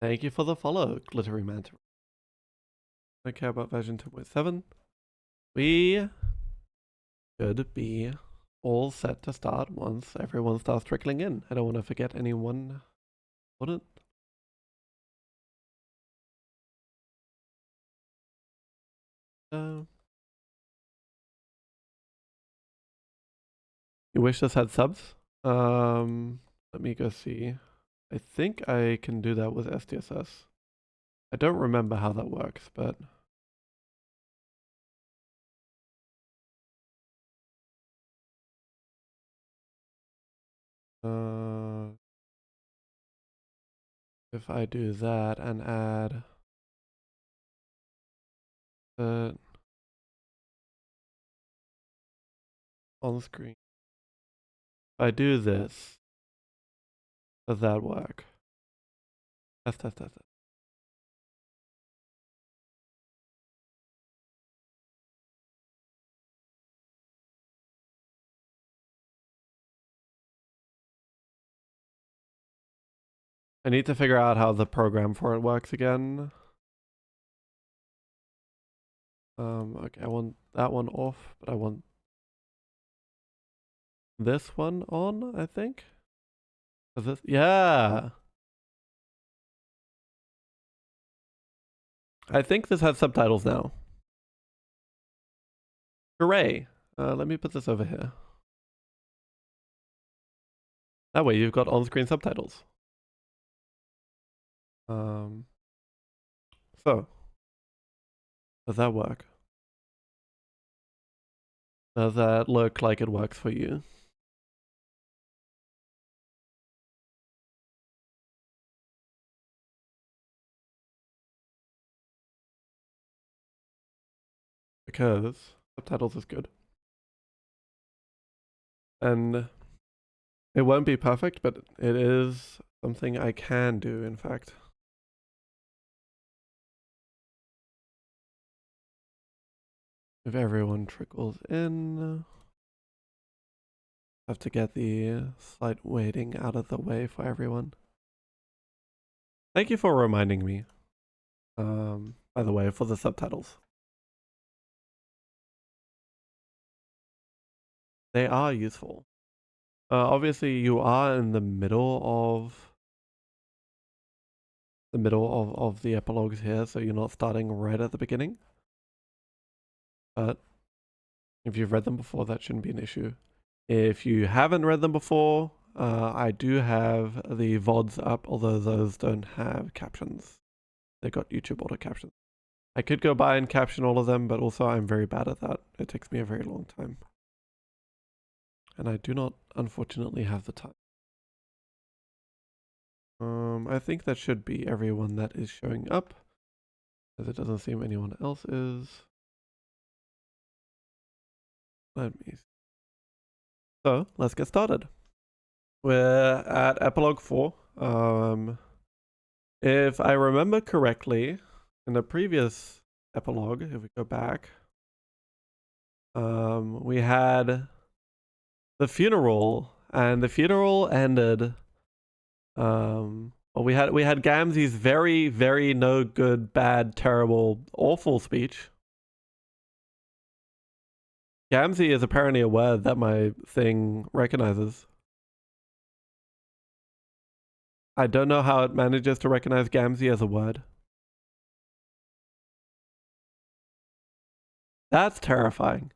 Thank you for the follow, Glittery Manta. I care about version 2.7. We should be all set to start once everyone starts trickling in. I don't want to forget anyone. Wouldn't? You wish this had subs? Let me go see. I think I can do that with SDSS. I don't remember how that works, but if I do that and add on screen, if I do this, does that work? Test. I need to figure out how the program for it works again. Okay, I want that one off, but I want this one on, I think. Is this? Yeah. I think this has subtitles now. Hooray. Let me put this over here. That way you've got on-screen subtitles. So, does that work? Does that look like it works for you? Because subtitles is good. And it won't be perfect, but it is something I can do, in fact. If everyone trickles in, have to get the slight waiting out of the way for everyone. Thank you for reminding me, by the way, for the subtitles. They are useful. Obviously, you are in the middle of the epilogues here, so you're not starting right at the beginning. But if you've read them before, that shouldn't be an issue. If you haven't read them before, I do have the VODs up, although those don't have captions. They got YouTube auto captions. I could go by and caption all of them, but also I'm very bad at that. It takes me a very long time. And I do not, unfortunately, have the time. I think that should be everyone that is showing up, as it doesn't seem anyone else is. Let me see. So, let's get started. We're at Epilogue 4. If I remember correctly, in the previous epilogue, if we go back, we had the funeral, and the funeral ended. Well, we had Gamzee's very, very no good, bad, terrible, awful speech. Gamzee is apparently a word that my thing recognizes. I don't know how it manages to recognize Gamzee as a word. That's terrifying.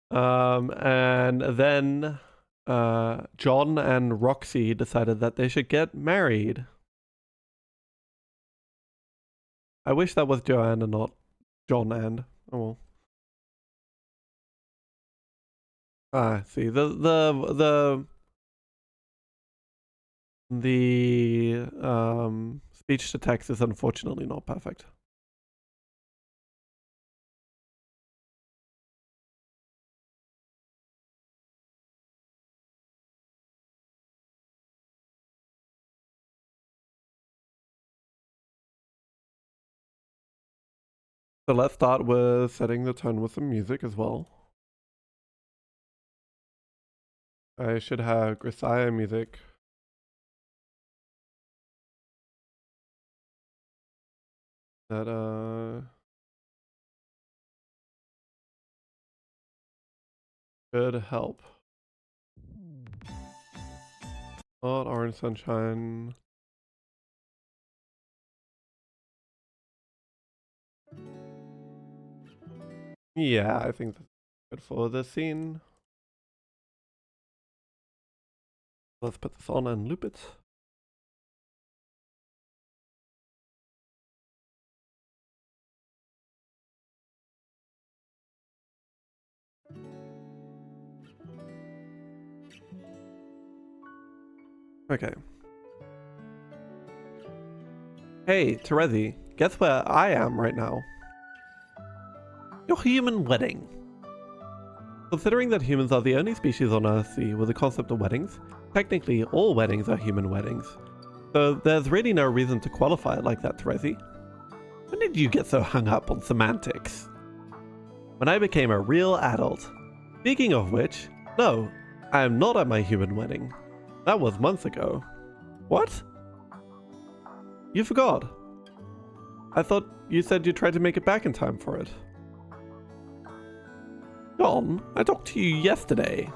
And then John and Roxy decided that they should get married. I wish that was Joanne and not John and. Oh well. See the speech to text is unfortunately not perfect. So let's start with setting the tone with some music as well. I should have Grisaya music That could help. Not orange sunshine. Yeah, I think that's good for the scene. Let's put this on and loop it. Okay. Hey, Terezi, guess where I am right now? Your human wedding. Considering that humans are the only species on Earth with the concept of weddings, technically all weddings are human weddings. So there's really no reason to qualify it like that, Terezi. When did you get so hung up on semantics? When I became a real adult. Speaking of which, no, I am not at my human wedding. That was months ago. What? You forgot. I thought you said you tried to make it back in time for it. John, I talked to you yesterday.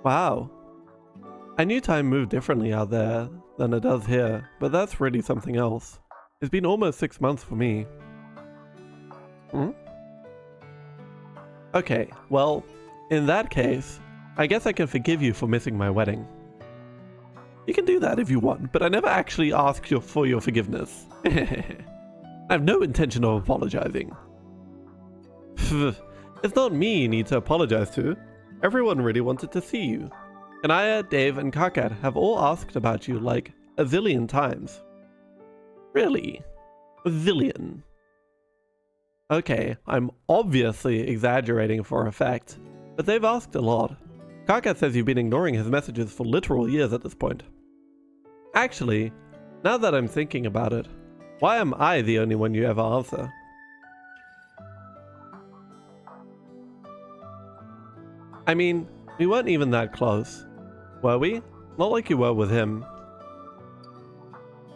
Wow. I knew time moved differently out there than it does here, but that's really something else. It's been almost 6 months for me. Okay, well, in that case, I guess I can forgive you for missing my wedding. You can do that if you want, but I never actually asked for your forgiveness. I have no intention of apologizing. It's not me you need to apologize to. Everyone really wanted to see you. Kanaya, Dave, and Kakat have all asked about you like a zillion times. Really? A zillion? Okay, I'm obviously exaggerating for effect, but they've asked a lot. Kakat says you've been ignoring his messages for literal years at this point. Actually, now that I'm thinking about it, why am I the only one you ever answer? I mean, we weren't even that close, were we? Not like you were with him.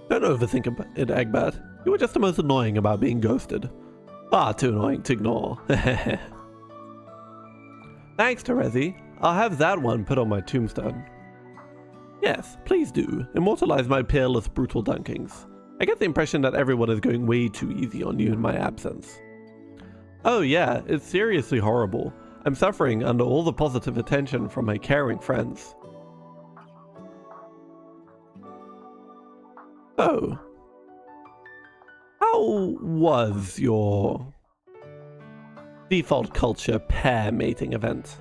Don't overthink it, Egbert. You were just the most annoying about being ghosted. Far too annoying to ignore. Thanks, Terezi. I'll have that one put on my tombstone. Yes, please do. Immortalize my peerless brutal dunkings. I get the impression that everyone is going way too easy on you in my absence. Oh yeah, it's seriously horrible. I'm suffering under all the positive attention from my caring friends. So, how was your default culture pair mating event?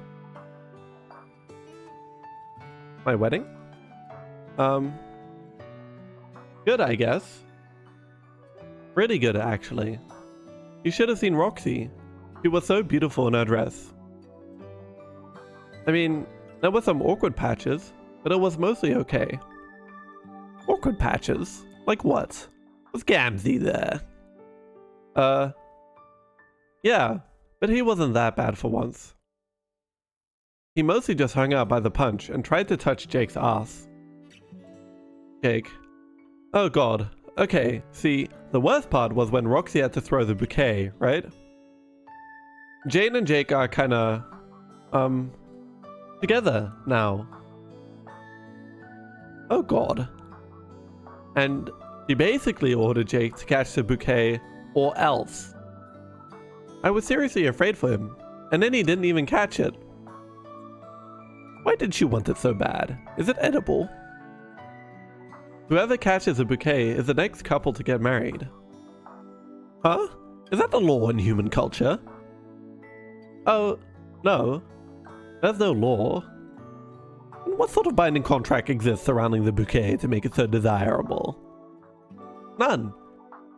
My wedding? Good, I guess. Really good, actually. You should have seen Roxy. She was so beautiful in her dress. I mean, there were some awkward patches, but it was mostly okay. Awkward patches? Like what? Was Gamzee there? Yeah, but he wasn't that bad for once. He mostly just hung out by the punch and tried to touch Jake's ass. Jake. Oh god. Okay, see, the worst part was when Roxy had to throw the bouquet, right? Jane and Jake are kinda, together now. Oh god. And she basically ordered Jake to catch the bouquet or else. I was seriously afraid for him, and then he didn't even catch it. Why did she want it so bad? Is it edible? Whoever catches a bouquet is the next couple to get married. Huh? Is that the law in human culture? Oh, no. There's no law. And what sort of binding contract exists surrounding the bouquet to make it so desirable? None.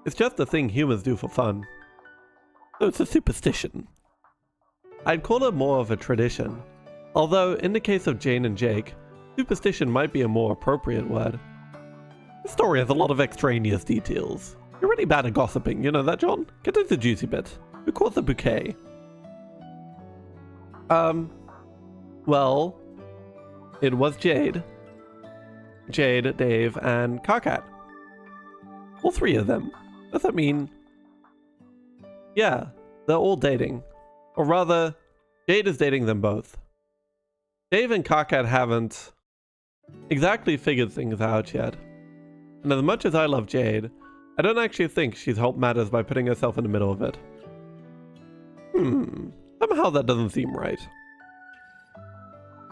It's just a thing humans do for fun. So it's a superstition. I'd call it more of a tradition. Although, in the case of Jane and Jake, superstition might be a more appropriate word. This story has a lot of extraneous details. You're really bad at gossiping, you know that, John? Get to the juicy bit. Who caught the bouquet? Well, it was Jade, Dave, and Kakat. All three of them. Does that mean... Yeah, they're all dating. Or rather, Jade is dating them both. Dave and Karkat haven't exactly figured things out yet. And as much as I love Jade, I don't actually think she's helped matters by putting herself in the middle of it. Somehow that doesn't seem right.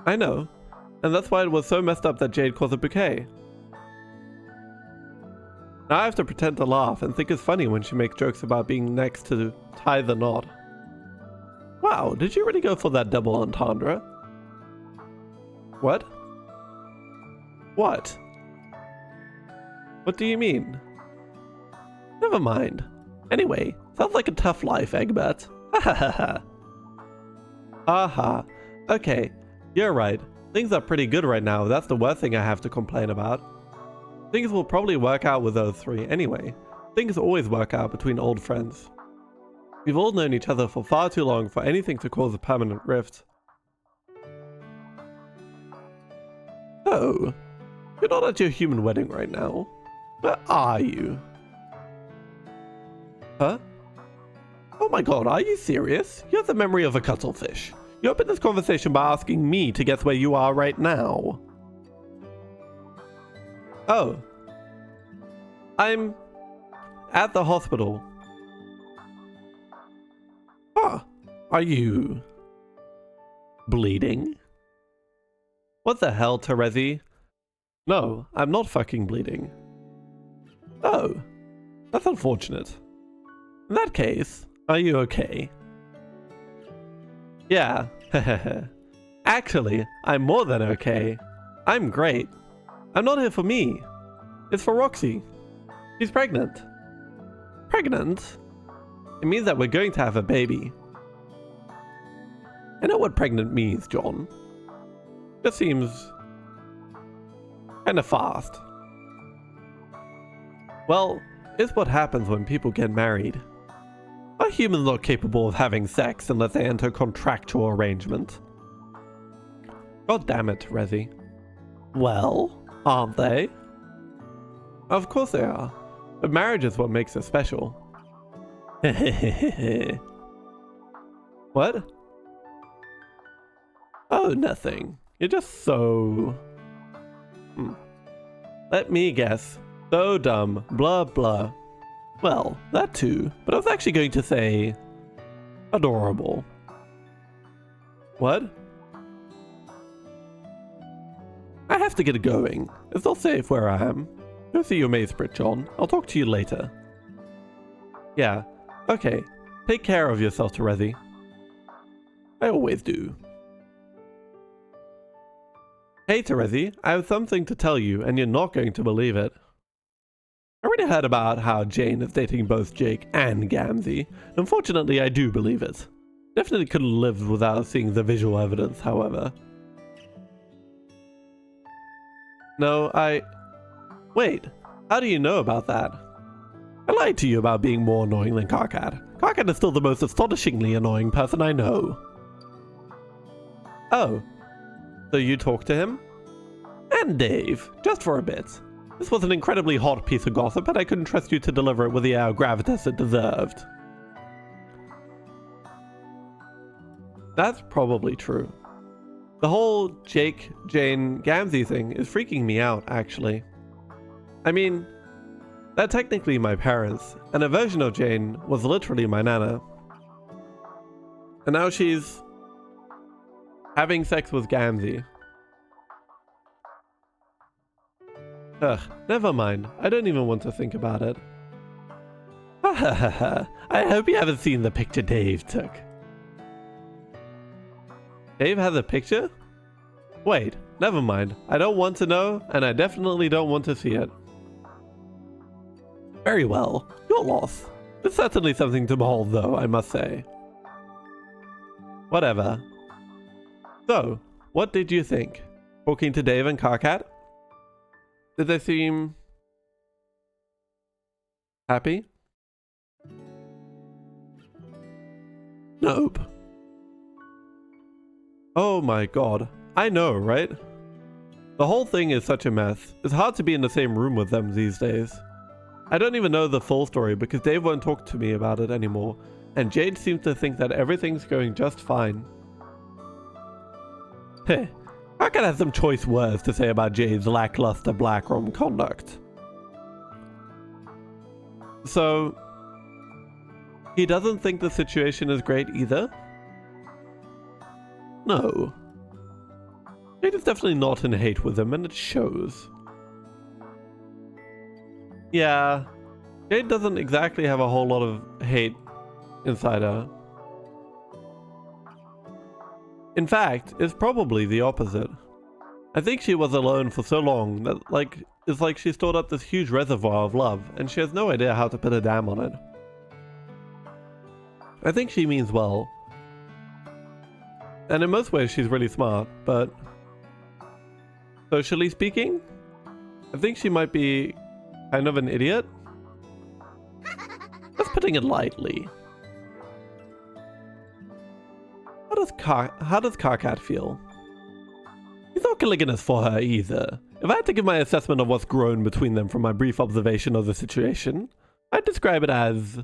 I know, and that's why it was so messed up that Jade calls it bouquet. Now I have to pretend to laugh and think it's funny when she makes jokes about being next to tie the knot. Wow, did you really go for that double entendre? What? What? What do you mean? Never mind. Anyway, sounds like a tough life, Egbert. Ha ha ha ha. Aha. Okay, you're right. Things are pretty good right now. That's the worst thing I have to complain about. Things will probably work out with those three anyway. Things always work out between old friends. We've all known each other for far too long for anything to cause a permanent rift. Oh, you're not at your human wedding right now. Where are you? Huh? Oh my god, are you serious? You have the memory of a cuttlefish. You opened this conversation by asking me to guess where you are right now. Oh. I'm at the hospital. Huh. Are you bleeding? What the hell, Terezi? No, I'm not fucking bleeding. Oh, that's unfortunate. In that case, are you okay? Yeah, actually, I'm more than okay. I'm great. I'm not here for me. It's for Roxy. She's pregnant. Pregnant? It means that we're going to have a baby. I know what pregnant means, John. Just seems kind of fast. Well, it's what happens when people get married. Are humans not capable of having sex unless they enter contractual arrangement? God damn it, Terezi. Well, aren't they? Of course they are. But marriage is what makes it special. What? Oh, nothing. You're just so... Let me guess. So dumb. Blah blah. Well, that too. But I was actually going to say... adorable. What? I have to get going. It's not safe where I am. Go see your Maesprit, John. I'll talk to you later. Yeah. Okay. Take care of yourself, Terezi. I always do. Hey, Terezi. I have something to tell you, and you're not going to believe it. I already heard about how Jane is dating both Jake and Gamzee. Unfortunately, I do believe it. Definitely couldn't live without seeing the visual evidence, however. No, Wait, how do you know about that? I lied to you about being more annoying than Karkat. Karkat is still the most astonishingly annoying person I know. Oh, so you talked to him? And Dave, just for a bit. This was an incredibly hot piece of gossip, and I couldn't trust you to deliver it with the air of gravitas it deserved. That's probably true. The whole Jake, Jane, Gamzee thing is freaking me out, actually. I mean, they're technically my parents, and a version of Jane was literally my nana. And now she's having sex with Gamzee. Ugh, never mind. I don't even want to think about it. Ha ha ha ha. I hope you haven't seen the picture Dave took. Dave has a picture? Wait, never mind. I don't want to know, and I definitely don't want to see it. Very well. Your loss. It's certainly something to behold, though, I must say. Whatever. So, what did you think? Talking to Dave and Karkat? Did they seem happy? Nope. Oh my god. I know, right? The whole thing is such a mess. It's hard to be in the same room with them these days. I don't even know the full story because Dave won't talk to me about it anymore, and Jade seems to think that everything's going just fine. Heh, I could have some choice words to say about Jade's lackluster blackroom conduct. So, he doesn't think the situation is great either? No. Jade is definitely not in hate with him, and it shows. Yeah, Jade doesn't exactly have a whole lot of hate inside her. In fact, it's probably the opposite. I think she was alone for so long that, it's like she stored up this huge reservoir of love, and she has no idea how to put a dam on it. I think she means well. And in most ways she's really smart, but socially speaking, I think she might be kind of an idiot. Just putting it lightly. How does Carcat feel? He's not Caligulus for her either. If I had to give my assessment of what's grown between them from my brief observation of the situation, I'd describe it as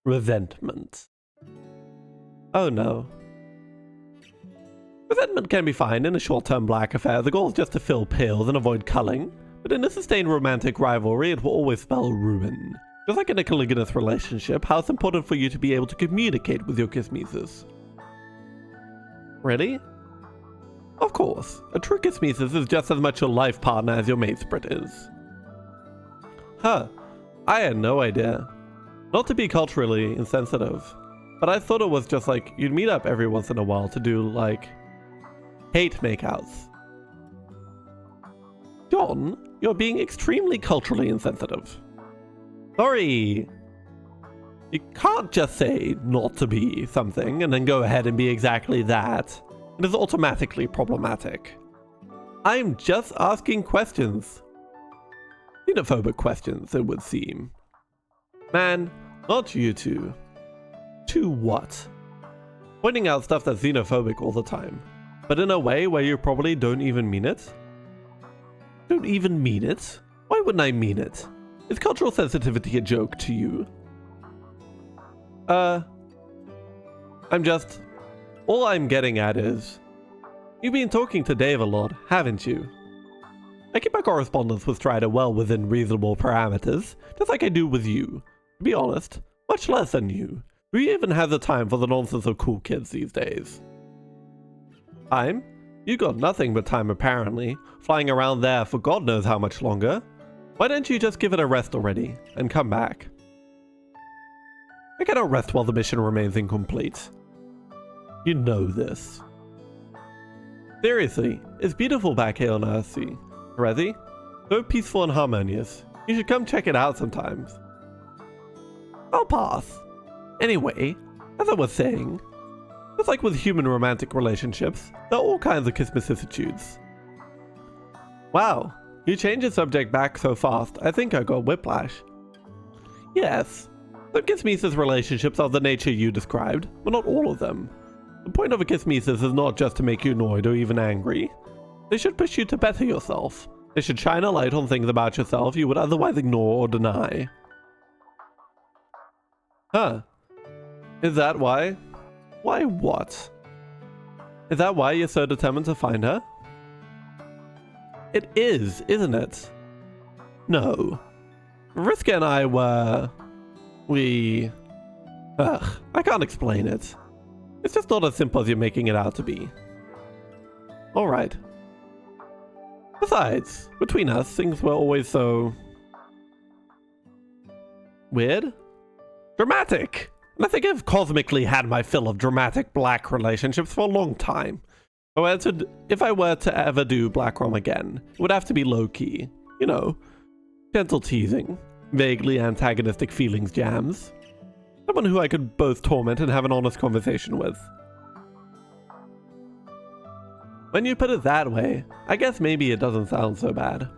resentment. Oh no. Resentment can be fine in a short-term black affair. The goal is just to fill pails and avoid culling. But in a sustained romantic rivalry, it will always spell ruin. Just like in a Caligulus relationship, how it's important for you to be able to communicate with your kismeses. Really? Of course. A true kismeses is just as much your life partner as your matesprit is. Huh. I had no idea. Not to be culturally insensitive, but I thought it was just like you'd meet up every once in a while to do, like, hate makeouts. John, you're being extremely culturally insensitive. Sorry. You can't just say not to be something and then go ahead and be exactly that. It is automatically problematic. I'm just asking questions. Xenophobic questions, it would seem. Man, not you two. To what? Pointing out stuff that's xenophobic all the time, but in a way where you probably don't even mean it? Don't even mean it? Why wouldn't I mean it? Is cultural sensitivity a joke to you? All I'm getting at is, you've been talking to Dave a lot, haven't you? I keep my correspondence with Strider well within reasonable parameters, just like I do with you. To be honest, much less than you. Who even has the time for the nonsense of cool kids these days? Time? You got nothing but time apparently, flying around there for God knows how much longer. Why don't you just give it a rest already, and come back? I cannot rest while the mission remains incomplete. You know this. Seriously, it's beautiful back here on Earthsea. Rezi? So peaceful and harmonious. You should come check it out sometimes. I'll pass. Anyway, as I was saying, just like with human romantic relationships, there are all kinds of vicissitudes. Wow, you changed the subject back so fast, I think I got whiplash. Yes, some kismeses relationships are the nature you described, but not all of them. The point of a kismeses is not just to make you annoyed or even angry. They should push you to better yourself. They should shine a light on things about yourself you would otherwise ignore or deny. Huh. Is that why? Why what? Is that why you're so determined to find her? It is, isn't it? No. Vriska and I were... I can't explain it. It's just not as simple as you're making it out to be. Alright. Besides, between us, things were always so... weird? Dramatic! And I think I've cosmically had my fill of dramatic black relationships for a long time. If I were to ever do black rom again, it would have to be low-key. You know, gentle teasing, vaguely antagonistic feelings jams. Someone who I could both torment and have an honest conversation with. When you put it that way, I guess maybe it doesn't sound so bad.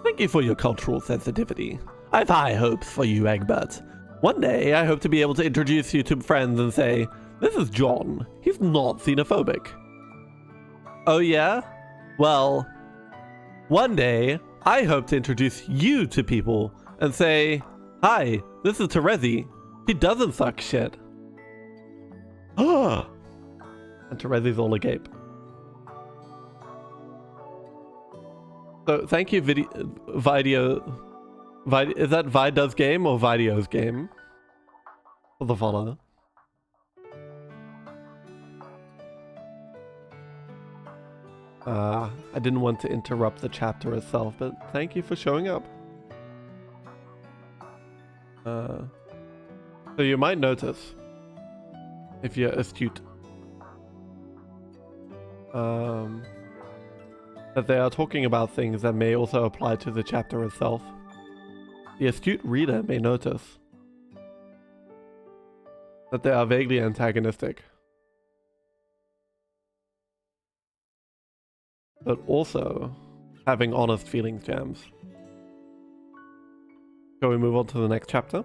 Thank you for your cultural sensitivity. I've high hopes for you, Egbert. One day, I hope to be able to introduce you to friends and say, this is John. He's not xenophobic. Oh yeah? Well, one day, I hope to introduce you to people and say, "Hi, this is Terezi. He doesn't suck shit." And Terezi's all agape. So thank you, Video. Is that Vida's game or Video's game? For the follow. I didn't want to interrupt the chapter itself, but thank you for showing up. So you might notice, if you're astute, that they are talking about things that may also apply to the chapter itself. The astute reader may notice that they are vaguely antagonistic, but also having honest feelings jams. Shall we move on to the next chapter?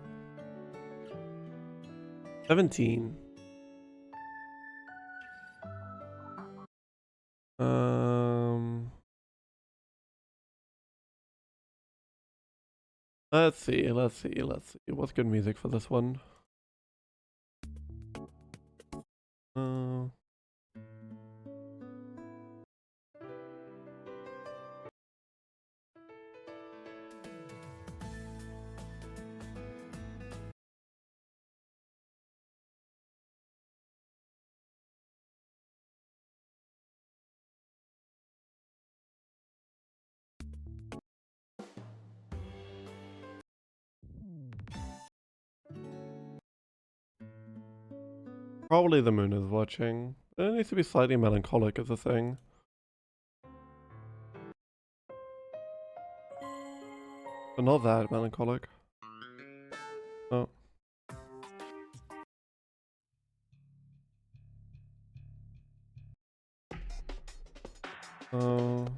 17. Let's see. What's good music for this one? Probably the moon is watching. It needs to be slightly melancholic as a thing. But not that melancholic. Oh. Oh.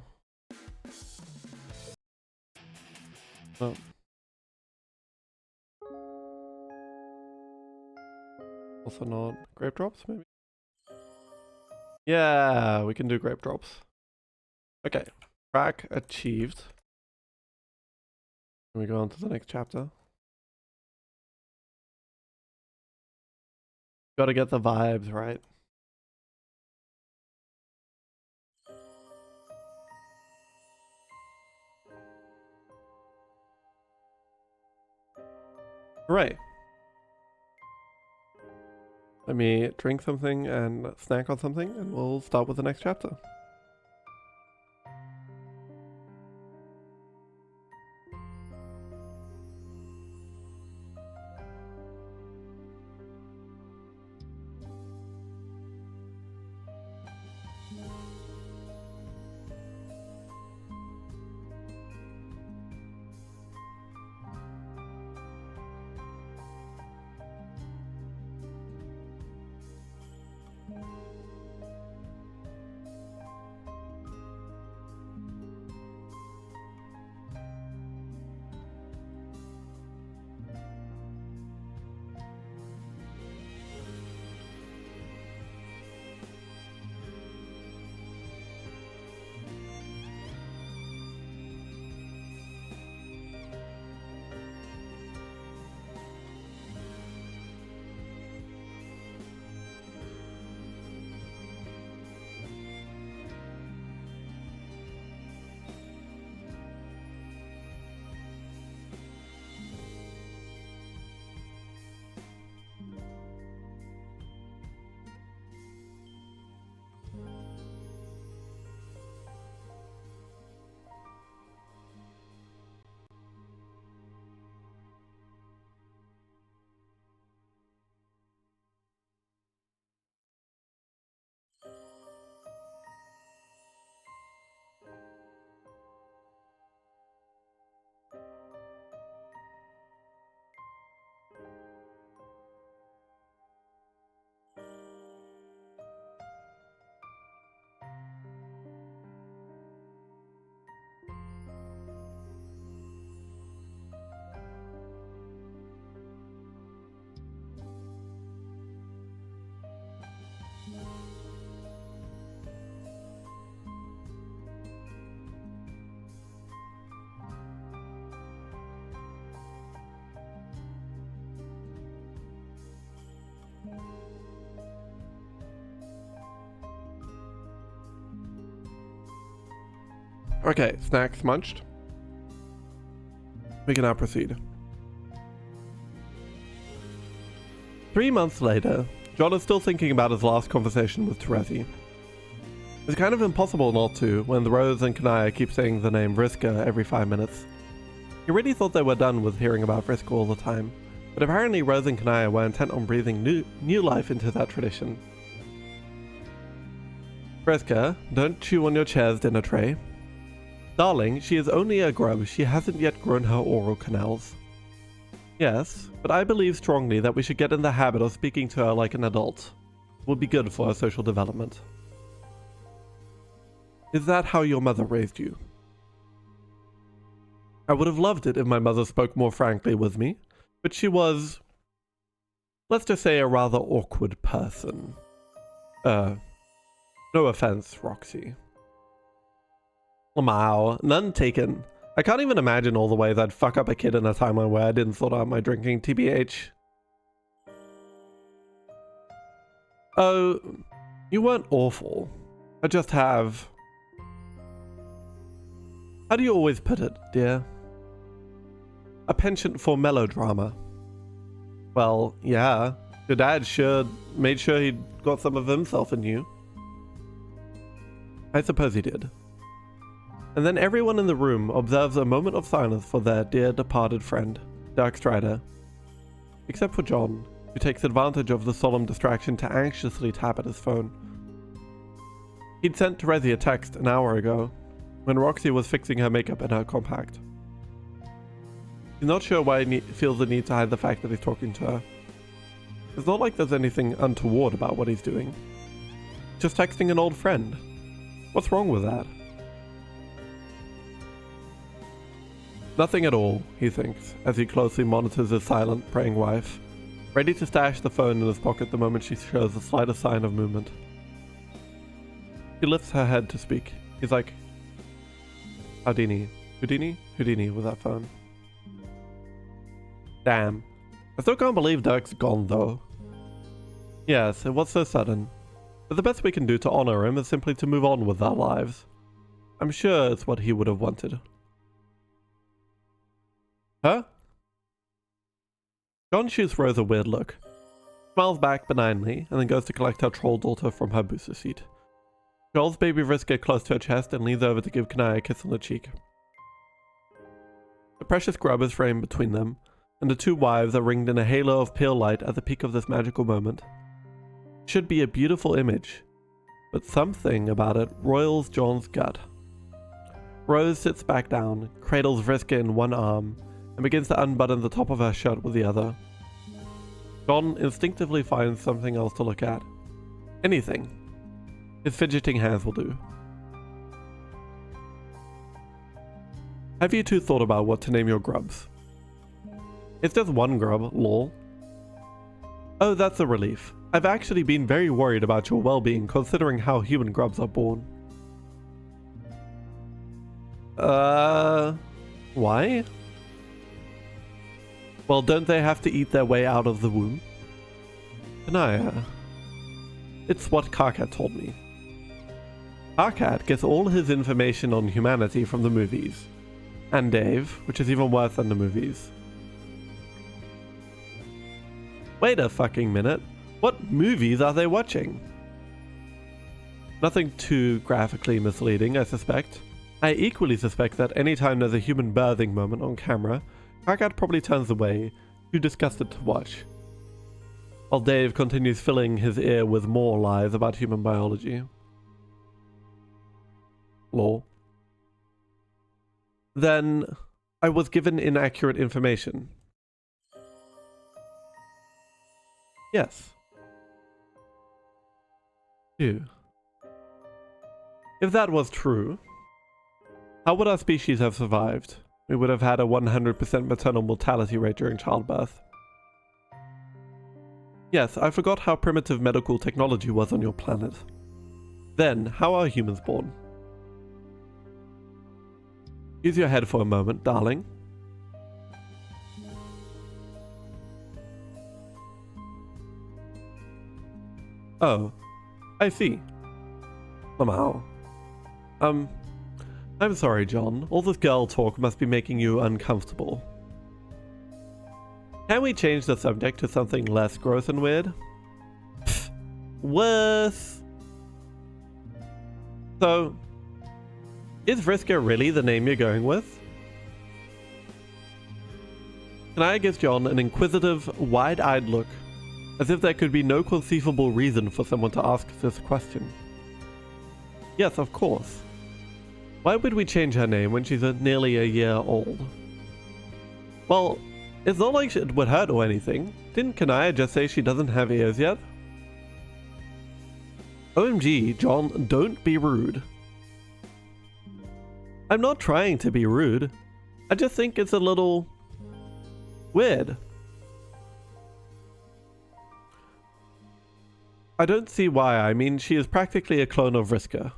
Oh. Also not grape drops, maybe? Yeah, we can do grape drops. Okay. Track achieved. Can we go on to the next chapter? Gotta get the vibes right. Right. Let me drink something and snack on something, and we'll start with the next chapter. Okay, snacks munched. We can now proceed. 3 months later, John is still thinking about his last conversation with Terezi. It's kind of impossible not to when Rose and Kanaya keep saying the name Vriska every 5 minutes. He really thought they were done with hearing about Vriska all the time, but apparently Rose and Kanaya were intent on breathing new life into that tradition. Vriska, don't chew on your chair's dinner tray. Darling, she is only a grub, she hasn't yet grown her oral canals. Yes, but I believe strongly that we should get in the habit of speaking to her like an adult. It would be good for her social development. Is that how your mother raised you? I would have loved it if my mother spoke more frankly with me, but she was, let's just say, a rather awkward person. No offense, Roxy. Wow, none taken. I can't even imagine all the ways I'd fuck up a kid in a timeline where I didn't sort out my drinking, TBH. Oh, you weren't awful. I just have... How do you always put it, dear? A penchant for melodrama. Well, yeah. Your dad sure made sure he'd got some of himself in you. I suppose he did. And then everyone in the room observes a moment of silence for their dear departed friend, Dark Strider. Except for John, who takes advantage of the solemn distraction to anxiously tap at his phone. He'd sent Terezi a text an hour ago, when Roxy was fixing her makeup in her compact. He's not sure why he feels the need to hide the fact that he's talking to her. It's not like there's anything untoward about what he's doing. Just texting an old friend. What's wrong with that? Nothing at all, he thinks, as he closely monitors his silent, praying wife, ready to stash the phone in his pocket the moment she shows the slightest sign of movement. He lifts her head to speak. He's like, Houdini with that phone. Damn. I still can't believe Dirk's gone, though. Yes, it was so sudden. But the best we can do to honor him is simply to move on with our lives. I'm sure it's what he would have wanted. Huh? John shoots Rose a weird look, smiles back benignly, and then goes to collect her troll daughter from her booster seat. She holds baby Vriska close to her chest and leans over to give Kanaya a kiss on the cheek. The precious grub is framed between them, and the two wives are ringed in a halo of pale light at the peak of this magical moment. It should be a beautiful image, but something about it roils John's gut. Rose sits back down, cradles Vriska in one arm, and begins to unbutton the top of her shirt with the other. John instinctively finds something else to look at. Anything. His fidgeting hands will do. Have you two thought about what to name your grubs? It's just one grub, lol. Oh, that's a relief. I've actually been very worried about your well-being considering how human grubs are born. Why? Well, don't they have to eat their way out of the womb? Kanaya. It's what Karkat told me. Karkat gets all his information on humanity from the movies. And Dave, which is even worse than the movies. Wait a fucking minute. What movies are they watching? Nothing too graphically misleading, I suspect. I equally suspect that anytime there's a human birthing moment on camera, Karkat probably turns away, too disgusted to watch. While Dave continues filling his ear with more lies about human biology. Lol. Then, I was given inaccurate information. Yes. Ew. If that was true, how would our species have survived? We would have had a 100% maternal mortality rate during childbirth. Yes, I forgot how primitive medical technology was on your planet. Then, how are humans born? Use your head for a moment, darling. Oh, I see. Somehow. I'm sorry, John. All this girl talk must be making you uncomfortable. Can we change the subject to something less gross and weird? Pfft, worse. So, is Vriska really the name you're going with? Kanaya gives John an inquisitive, wide-eyed look, as if there could be no conceivable reason for someone to ask this question. Yes, of course. Why would we change her name when she's nearly a year old? Well, it's not like it would hurt or anything. Didn't Kanaya just say she doesn't have ears yet? OMG, John, don't be rude. I'm not trying to be rude. I just think it's a little weird. I don't see why. I mean, she is practically a clone of Vriska.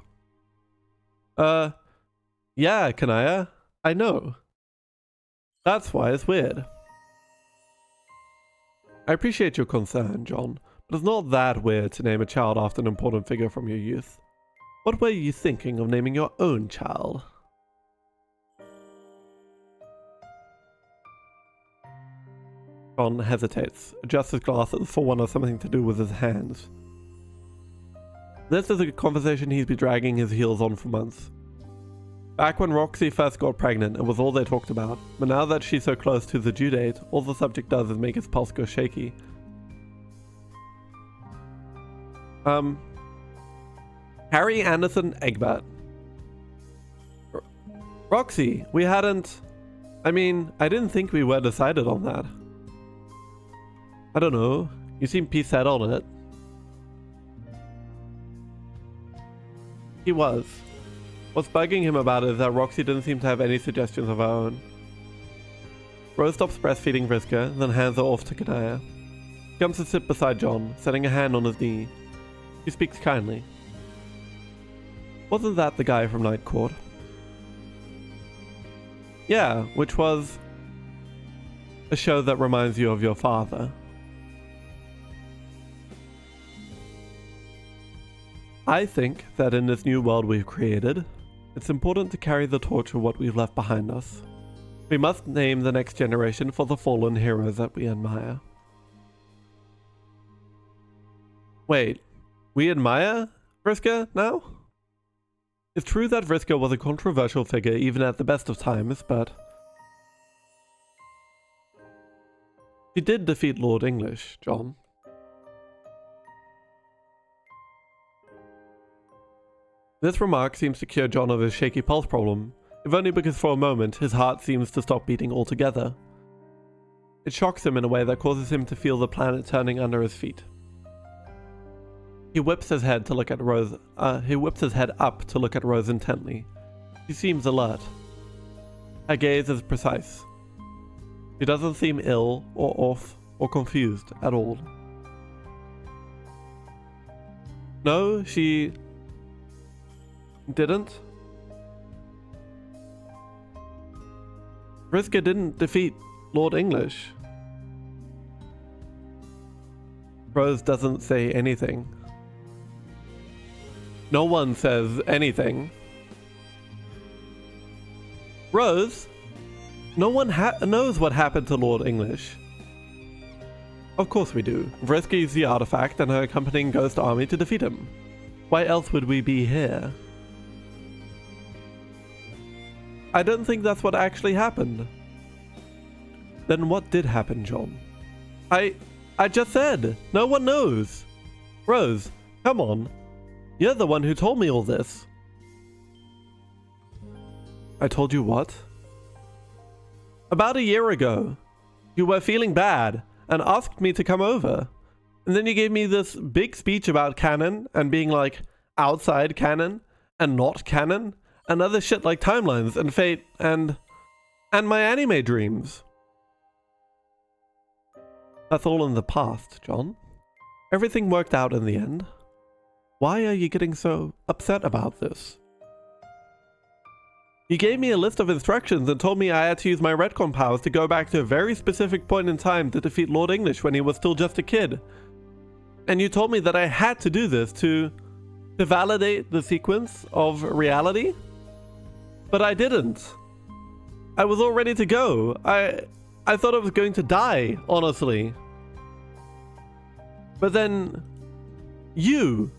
Yeah, Kanaya. I know. That's why it's weird. I appreciate your concern, John, but it's not that weird to name a child after an important figure from your youth. What were you thinking of naming your own child? John hesitates, adjusts his glasses for one of something to do with his hands. This is a conversation he's been dragging his heels on for months. Back when Roxy first got pregnant, it was all they talked about, but now that she's so close to the due date, all the subject does is make his pulse go shaky. Harry Anderson Egbert. Roxy, we hadn't... I mean, I didn't think we were decided on that. I don't know, you seem peace set on it. He was. What's bugging him about it is that Roxy didn't seem to have any suggestions of her own. Rose stops breastfeeding Vriska, then hands her off to Kanaya. She comes to sit beside John, setting a hand on his knee. She speaks kindly. Wasn't that the guy from Night Court? Yeah, which was a show that reminds you of your father. I think that in this new world we've created, it's important to carry the torch of what we've left behind us. We must name the next generation for the fallen heroes that we admire. Wait, we admire Vriska now? It's true that Vriska was a controversial figure even at the best of times, but she did defeat Lord English, John. This remark seems to cure John of his shaky pulse problem, if only because for a moment his heart seems to stop beating altogether. It shocks him in a way that causes him to feel the planet turning under his feet. He whips his head to look at Rose. He whips his head up to look at Rose intently. She seems alert. Her gaze is precise. She doesn't seem ill or off or confused at all. No, she didn't. Vriska didn't defeat Lord English. Rose doesn't say anything. No one says anything. Rose, no one knows what happened to Lord English. Of course we do. Vriska used the artifact and her accompanying ghost army to defeat him. Why else would we be here? I don't think that's what actually happened. Then what did happen, John? I just said, no one knows. Rose, come on. You're the one who told me all this. I told you what? About a year ago. You were feeling bad and asked me to come over. And then you gave me this big speech about canon and being like outside canon and not canon. And other shit like timelines and fate and my anime dreams. That's all in the past, John. Everything worked out in the end. Why are you getting so upset about this? You gave me a list of instructions and told me I had to use my retcon powers to go back to a very specific point in time to defeat Lord English when he was still just a kid. And you told me that I had to do this to validate the sequence of reality? But I didn't. I was all ready to go. I thought I was going to die, honestly. But then... you...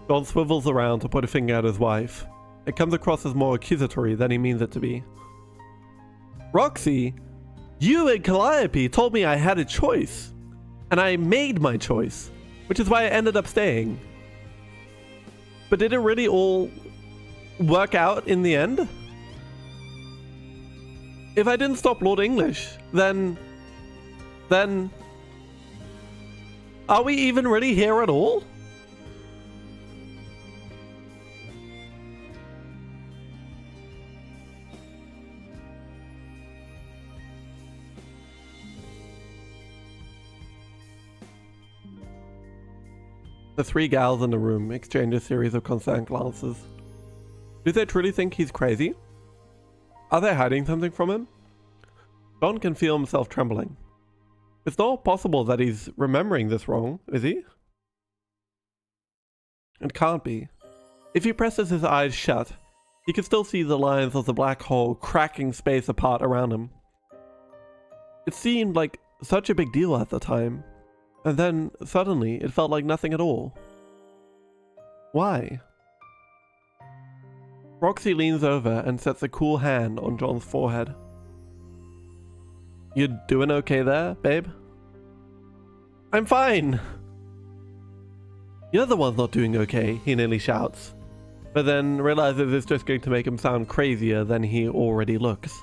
John swivels around to point a finger at his wife. It comes across as more accusatory than he means it to be. Roxy, you and Calliope told me I had a choice. And I made my choice, which is why I ended up staying. But did it really all work out in the end? If I didn't stop Lord English, then... are we even really here at all? The three gals in the room exchange a series of concerned glances. Do they truly think he's crazy? Are they hiding something from him? John can feel himself trembling. It's not possible that he's remembering this wrong, is he? It can't be. If he presses his eyes shut, he can still see the lines of the black hole cracking space apart around him. It seemed like such a big deal at the time, and then suddenly it felt like nothing at all. Why? Roxy leans over and sets a cool hand on John's forehead. You doing okay there, babe? I'm fine! You're the one not doing okay, he nearly shouts, but then realizes it's just going to make him sound crazier than he already looks.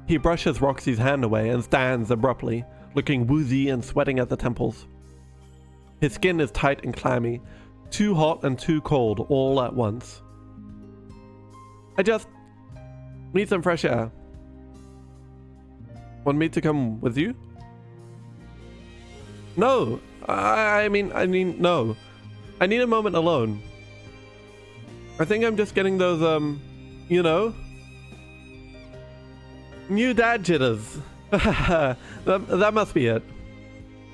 He brushes Roxy's hand away and stands abruptly, looking woozy and sweating at the temples. His skin is tight and clammy, too hot and too cold all at once. I just need some fresh air. Want me to come with you? No, I mean, no. I need a moment alone. I think I'm just getting those, you know, new dad jitters. that must be it.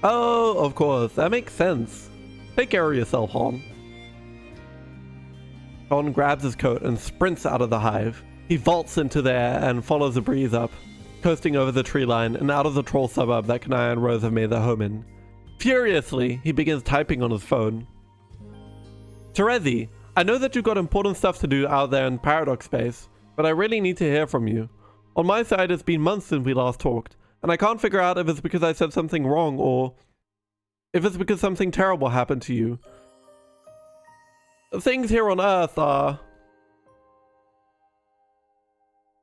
Oh, of course, that makes sense. Take care of yourself, Hon. John grabs his coat and sprints out of the hive. He vaults into the air and follows the breeze up, coasting over the tree line and out of the troll suburb that Kanaya and Rose have made their home in. Furiously, he begins typing on his phone. Terezi, I know that you've got important stuff to do out there in Paradox Space, but I really need to hear from you. On my side, it's been months since we last talked, and I can't figure out if it's because I said something wrong or if it's because something terrible happened to you. Things here on Earth are...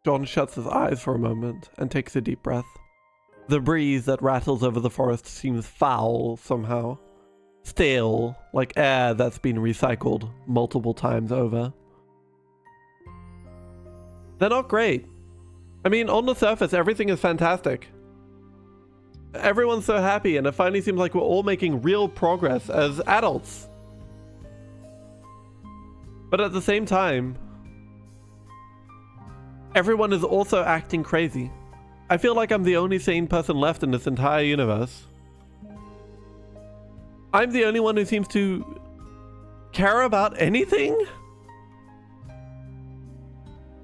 John shuts his eyes for a moment and takes a deep breath. The breeze that rattles over the forest seems foul somehow. Stale, like air that's been recycled multiple times over. They're not great. I mean, on the surface, everything is fantastic. Everyone's so happy, and it finally seems like we're all making real progress as adults. But at the same time, everyone is also acting crazy. I feel like I'm the only sane person left in this entire universe. I'm the only one who seems to care about anything?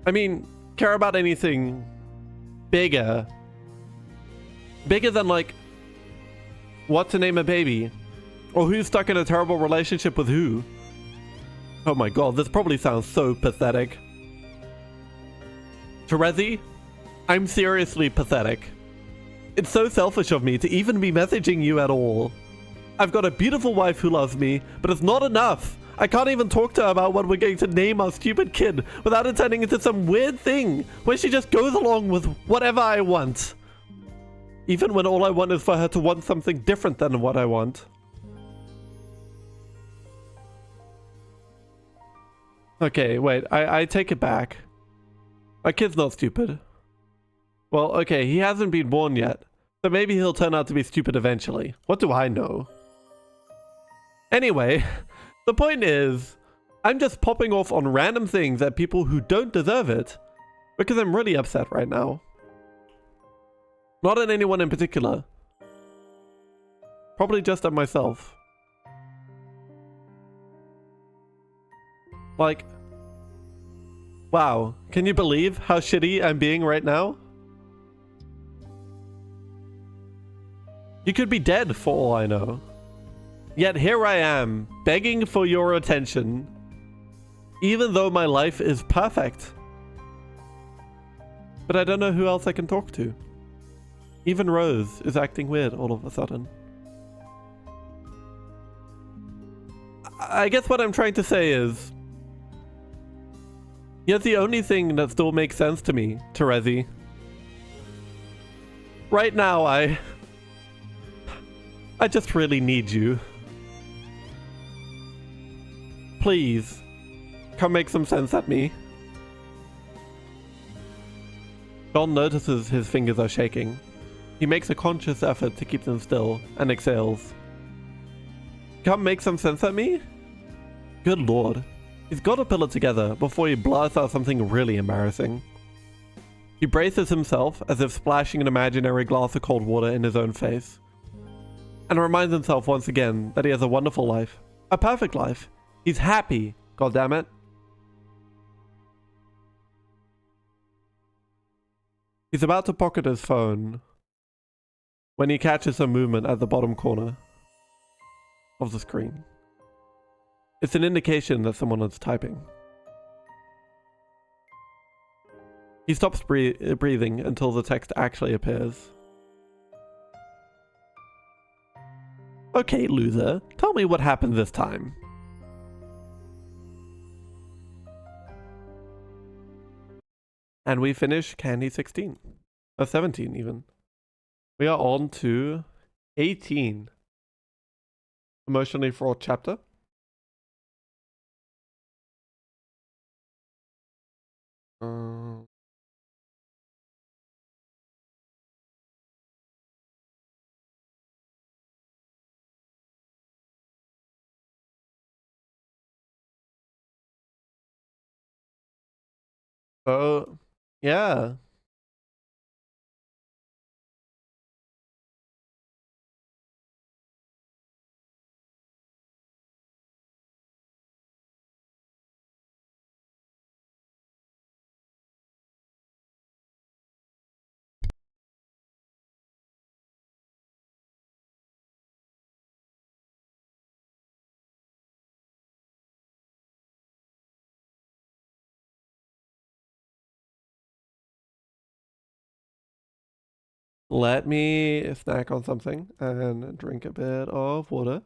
I mean, care about anything bigger. Bigger than, like, what to name a baby. Or who's stuck in a terrible relationship with who. Oh my god, this probably sounds so pathetic. Terezi, I'm seriously pathetic. It's so selfish of me to even be messaging you at all. I've got a beautiful wife who loves me, but it's not enough. I can't even talk to her about what we're going to name our stupid kid without it turning into some weird thing where she just goes along with whatever I want. Even when all I want is for her to want something different than what I want. Okay, wait, I take it back. My kid's not stupid. Well, okay, he hasn't been born yet, so maybe he'll turn out to be stupid eventually. What do I know? Anyway, the point is, I'm just popping off on random things at people who don't deserve it, because I'm really upset right now. Not at anyone in particular. Probably just at myself. Like, Wow, can you believe how shitty I'm being right now? You could be dead for all I know. Yet here I am, begging for your attention, even though my life is perfect. But I don't know who else I can talk to. Even Rose is acting weird all of a sudden. I guess what I'm trying to say is, you're the only thing that still makes sense to me, Terezi. Right now, I just really need you. Please, come make some sense at me. John notices his fingers are shaking. He makes a conscious effort to keep them still and exhales. Come make some sense at me? Good lord. He's got to pull it together before he blasts out something really embarrassing. He braces himself as if splashing an imaginary glass of cold water in his own face. And reminds himself once again that he has a wonderful life. A perfect life. He's happy, goddammit. He's about to pocket his phone when he catches some movement at the bottom corner of the screen. It's an indication that someone is typing. He stops breathing until the text actually appears. Okay, loser, tell me what happened this time. And we finish Candy 16. Or 17 even. We are on to 18. Emotionally fraught chapter. Oh, yeah. Let me snack on something and drink a bit of water.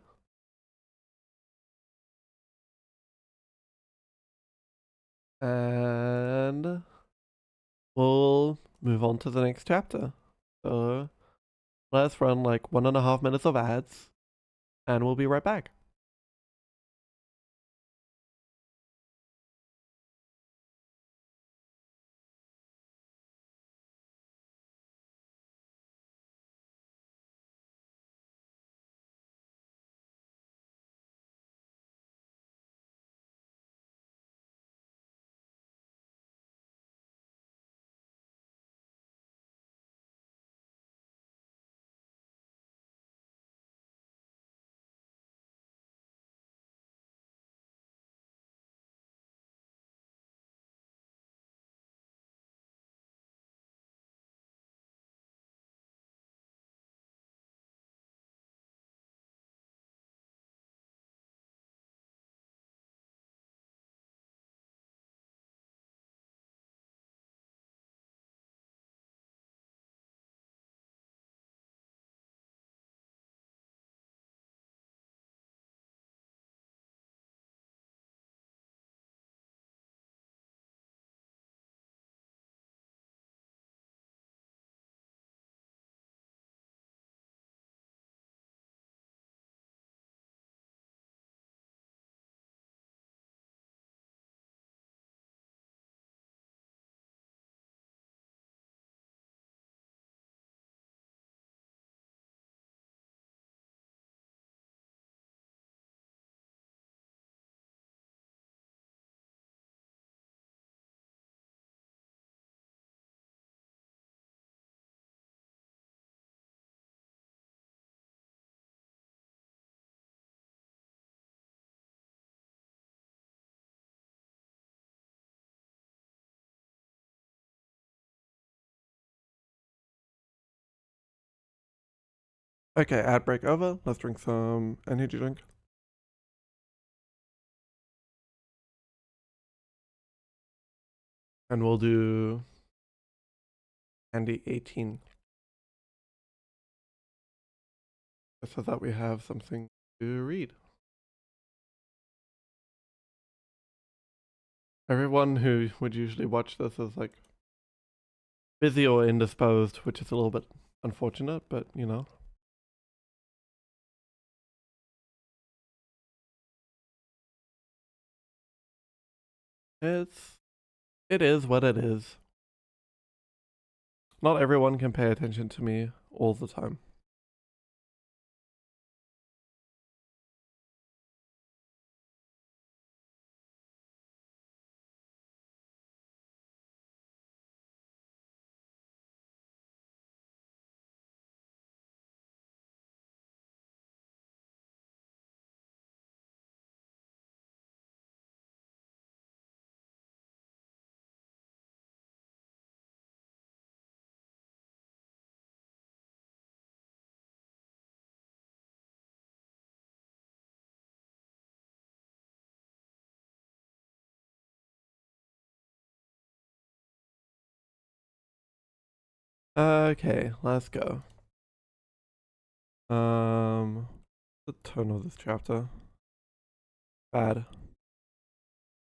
And we'll move on to the next chapter. So let's run like 1.5 minutes of ads and we'll be right back. Okay, ad break over. Let's drink some energy drink. And we'll do Andy 18. So that we have something to read. Everyone who would usually watch this is like busy or indisposed, which is a little bit unfortunate, but you know. It is what it is. Not everyone can pay attention to me all the time. Okay, let's go. The tone of this chapter. Bad.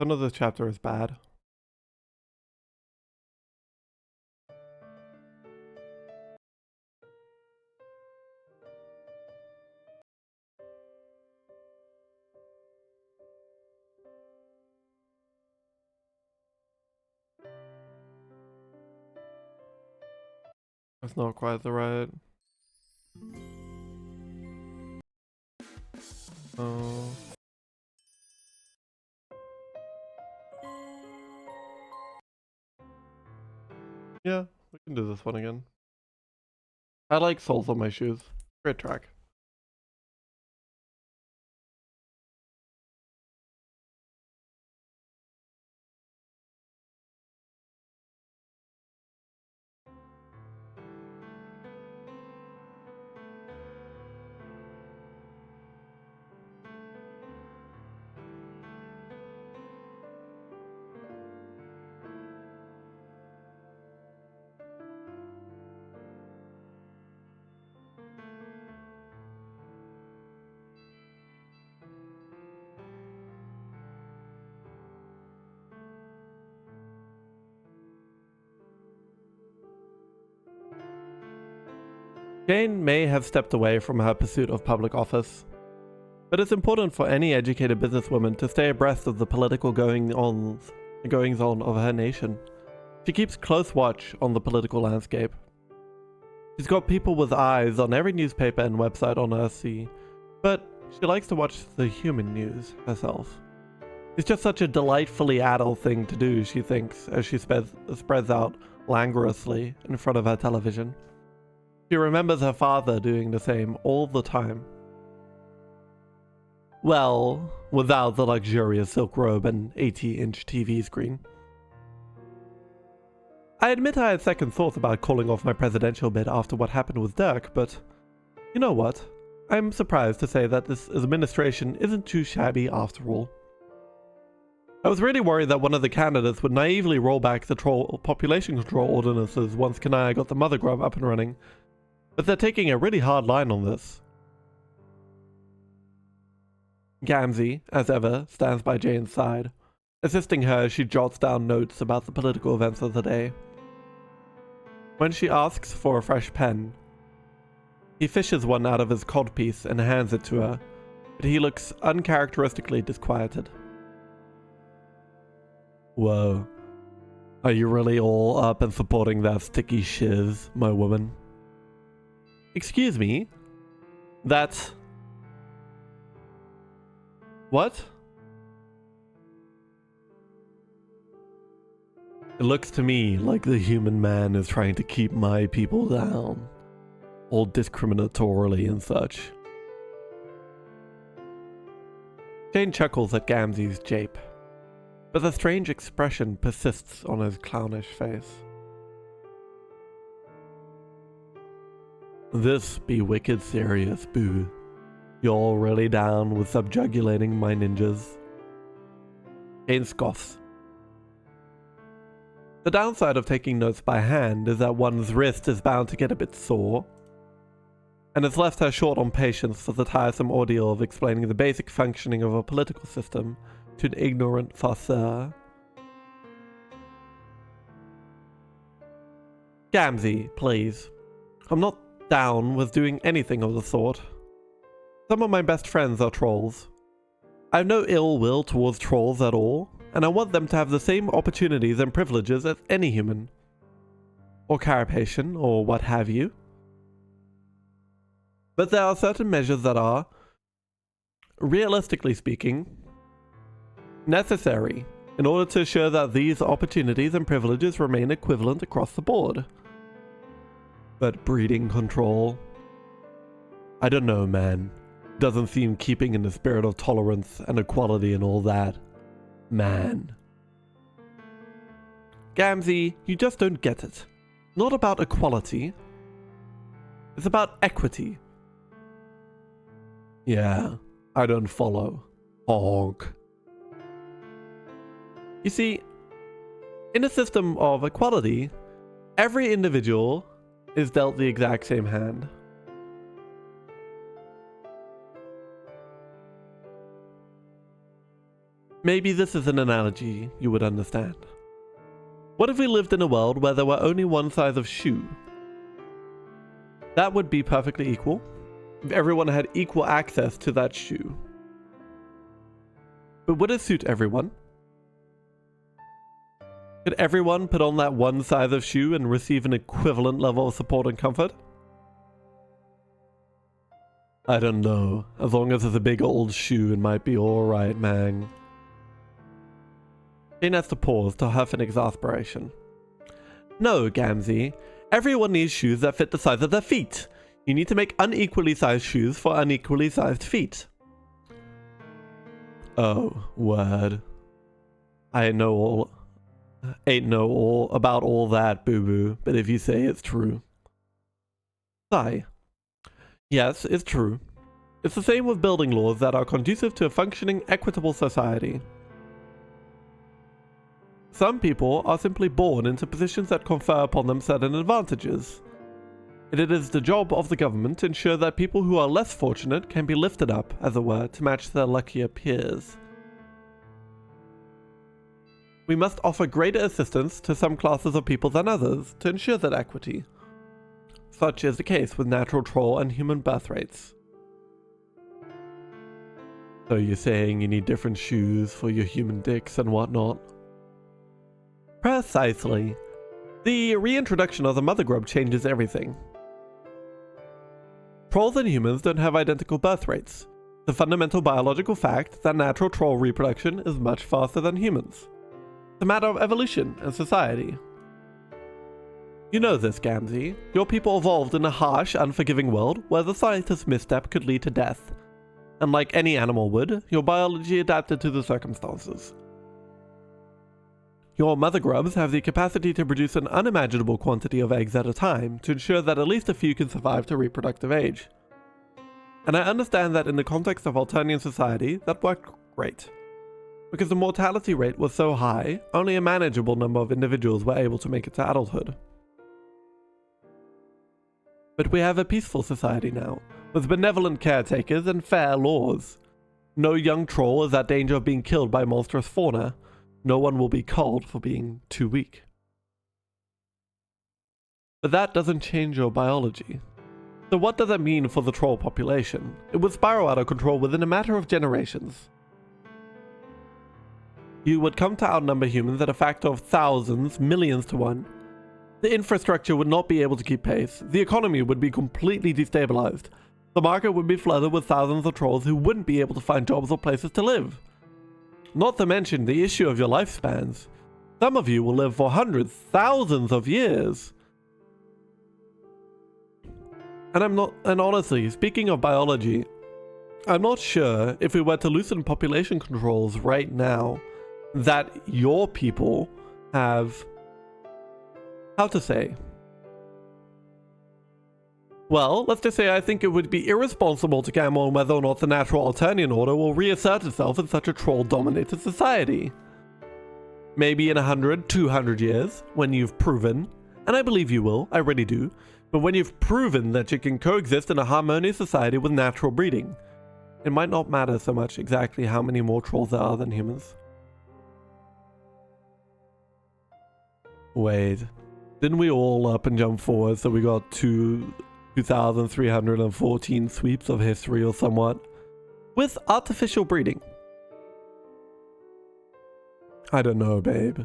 Tone of this chapter is bad. That's not quite the right. Oh. Yeah, we can do this one again. I like soles on my shoes. Great track. Jane may have stepped away from her pursuit of public office, but it's important for any educated businesswoman to stay abreast of the political goings-on of her nation. She keeps close watch on the political landscape. She's got people with eyes on every newspaper and website on Earthsea, but she likes to watch the human news herself. It's just such a delightfully adult thing to do, she thinks, as she spreads out languorously in front of her television. She remembers her father doing the same all the time. Well, without the luxurious silk robe and 80-inch TV screen. I admit I had second thoughts about calling off my presidential bid after what happened with Dirk, but you know what? I'm surprised to say that this administration isn't too shabby after all. I was really worried that one of the candidates would naively roll back the population control ordinances once Kanaya got the mother grub up and running, but they're taking a really hard line on this. Gamzee, as ever, stands by Jane's side, assisting her as she jots down notes about the political events of the day. When she asks for a fresh pen, he fishes one out of his codpiece and hands it to her, but he looks uncharacteristically disquieted. Whoa. Are you really all up and supporting that sticky shiz, my woman? Excuse me? That... What? It looks to me like the human man is trying to keep my people down. All discriminatorily and such. Jane chuckles at Gamzee's jape, but a strange expression persists on his clownish face. This be wicked serious, boo. You're really down with subjugulating my ninjas. Kane scoffs. The downside of taking notes by hand is that one's wrist is bound to get a bit sore, and it's left her short on patience for the tiresome ordeal of explaining the basic functioning of a political system to an ignorant farceur. Gamzee, please. I'm not down with doing anything of the sort. Some of my best friends are trolls. I have no ill will towards trolls at all, and I want them to have the same opportunities and privileges as any human. Or carapacian, or what have you. But there are certain measures that are, realistically speaking, necessary in order to ensure that these opportunities and privileges remain equivalent across the board. But breeding control, I don't know, man. Doesn't seem keeping in the spirit of tolerance and equality and all that. Man. Gamzee, you just don't get it. Not about equality. It's about equity. Yeah, I don't follow. Honk. You see, in a system of equality, every individual is dealt the exact same hand. Maybe this is an analogy you would understand. What if we lived in a world where there were only one size of shoe? That would be perfectly equal if everyone had equal access to that shoe. But would it suit everyone? Could everyone put on that one size of shoe and receive an equivalent level of support and comfort? I don't know. As long as it's a big old shoe, it might be alright, man. Jane has to pause to huff in exasperation. No, Gamzee. Everyone needs shoes that fit the size of their feet. You need to make unequally sized shoes for unequally sized feet. Oh, word. I ain't know all about all that, boo-boo, but if you say it's true. Sigh. Yes, it's true. It's the same with building laws that are conducive to a functioning, equitable society. Some people are simply born into positions that confer upon them certain advantages. And it is the job of the government to ensure that people who are less fortunate can be lifted up, as it were, to match their luckier peers. We must offer greater assistance to some classes of people than others to ensure that equity. Such is the case with natural troll and human birth rates. So you're saying you need different shoes for your human dicks and whatnot? Precisely. The reintroduction of the mother grub changes everything. Trolls and humans don't have identical birth rates. The fundamental biological fact that natural troll reproduction is much faster than humans. It's a matter of evolution and society. You know this, Gamzee. Your people evolved in a harsh, unforgiving world where the slightest misstep could lead to death. And like any animal would, your biology adapted to the circumstances. Your mother grubs have the capacity to produce an unimaginable quantity of eggs at a time to ensure that at least a few can survive to reproductive age. And I understand that in the context of Alternian society, that worked great. Because the mortality rate was so high, only a manageable number of individuals were able to make it to adulthood. But we have a peaceful society now, with benevolent caretakers and fair laws. No young troll is at danger of being killed by monstrous fauna. No one will be culled for being too weak. But that doesn't change your biology. So what does that mean for the troll population? It would spiral out of control within a matter of generations. You would come to outnumber humans at a factor of thousands, millions to one. The infrastructure would not be able to keep pace. The economy would be completely destabilized. The market would be flooded with thousands of trolls who wouldn't be able to find jobs or places to live. Not to mention the issue of your lifespans. Some of you will live for hundreds, thousands of years. And honestly, speaking of biology, I'm not sure if we were to loosen population controls right now, that your people have, how to say, Well, let's just say I think it would be irresponsible to gamble on whether or not the natural Alternian order will reassert itself in such a troll-dominated society. Maybe in 100, 200 years, when you've proven, and I believe you will, I really do, but when you've proven that you can coexist in a harmonious society with natural breeding, it might not matter so much exactly how many more trolls there are than humans. Wait, didn't we all up and jump forward so we got 2,314 sweeps of history or somewhat? With artificial breeding. I don't know, babe.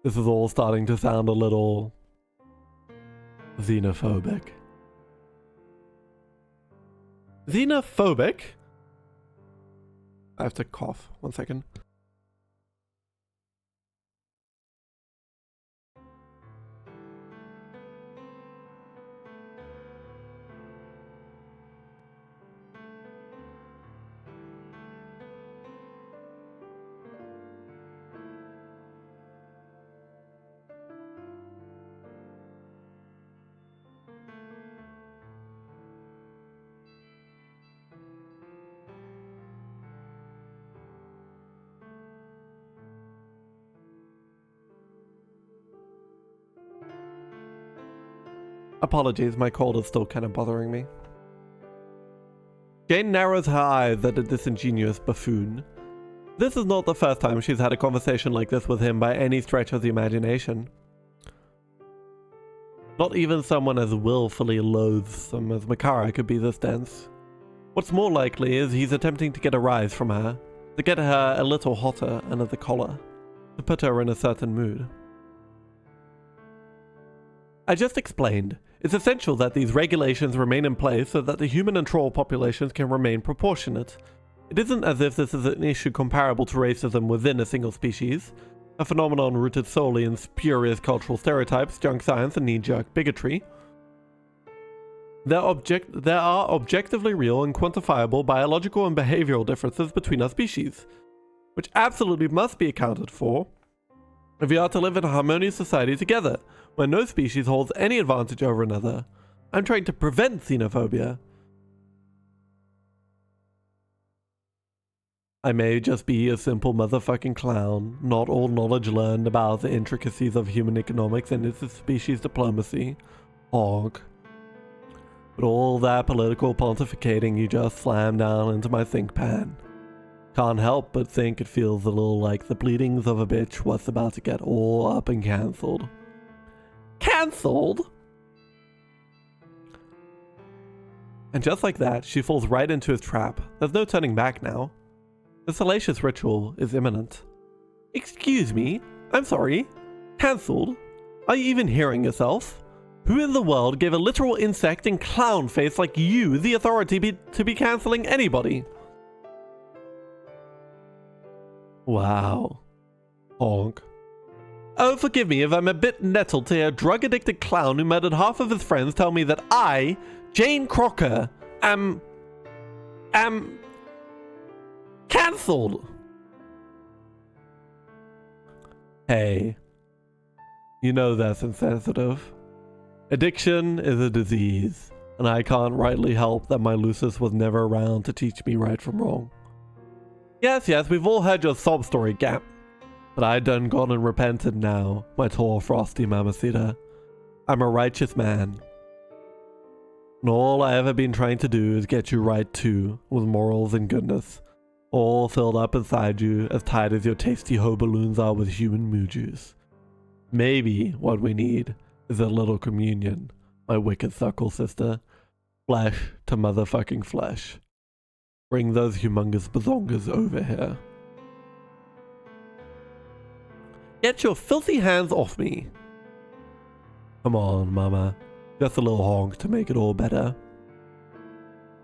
This is all starting to sound a little xenophobic. Xenophobic? I have to cough. 1 second. Apologies, my cold is still kind of bothering me. Jane narrows her eyes at the disingenuous buffoon. This is not the first time she's had a conversation like this with him by any stretch of the imagination. Not even someone as willfully loathsome as Makara could be this dense. What's more likely is he's attempting to get a rise from her, to get her a little hotter under the collar, to put her in a certain mood. I just explained. It's essential that these regulations remain in place so that the human and troll populations can remain proportionate. It isn't as if this is an issue comparable to racism within a single species, a phenomenon rooted solely in spurious cultural stereotypes, junk science, and knee-jerk bigotry. There are objectively real and quantifiable biological and behavioral differences between our species, which absolutely must be accounted for if we are to live in a harmonious society together, where no species holds any advantage over another. I'm trying to prevent xenophobia. I may just be a simple motherfucking clown, not all knowledge learned about the intricacies of human economics and interspecies diplomacy. Hog. But all that political pontificating you just slammed down into my think pan. Can't help but think it feels a little like the bleedings of a bitch was about to get all up and cancelled. Cancelled? And just like that, she falls right into his trap. There's no turning back now. The salacious ritual is imminent. Excuse me? I'm sorry. Cancelled? Are you even hearing yourself? Who in the world gave a literal insect and clown face like you the authority to be cancelling anybody? Wow. Honk. Oh, forgive me if I'm a bit nettled to hear a drug-addicted clown who murdered half of his friends tell me that I, Jane Crocker, am cancelled. Hey, you know that's insensitive. Addiction is a disease, and I can't rightly help that my Lucis was never around to teach me right from wrong. Yes, we've all heard your sob story, Gap. But I done gone and repented now, my tall frosty mamacita. I'm a righteous man. And all I ever been trying to do is get you right too, with morals and goodness. All filled up inside you, as tight as your tasty hoe balloons are with human moo juice. Maybe what we need is a little communion, my wicked suckle sister. Flesh to motherfucking flesh. Bring those humongous bazongas over here. Get your filthy hands off me. Come on, mama. Just a little honk to make it all better.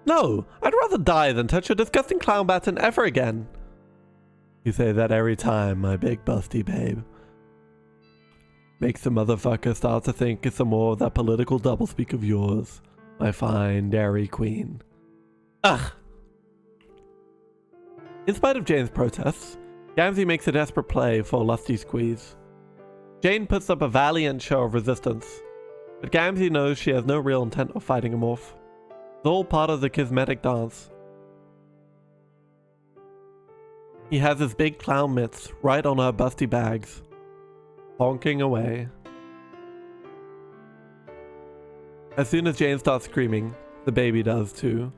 No, I'd rather die than touch your disgusting clown baton ever again. You say that every time, my big busty babe. Makes the motherfucker start to think it's some more of that political doublespeak of yours, my fine dairy queen. Ugh! In spite of Jane's protests, Gamzee makes a desperate play for a lusty squeeze. Jane puts up a valiant show of resistance. But Gamzee knows she has no real intent of fighting him off. It's all part of the cosmetic dance. He has his big clown mitts right on her busty bags, honking away. As soon as Jane starts screaming, the baby does too.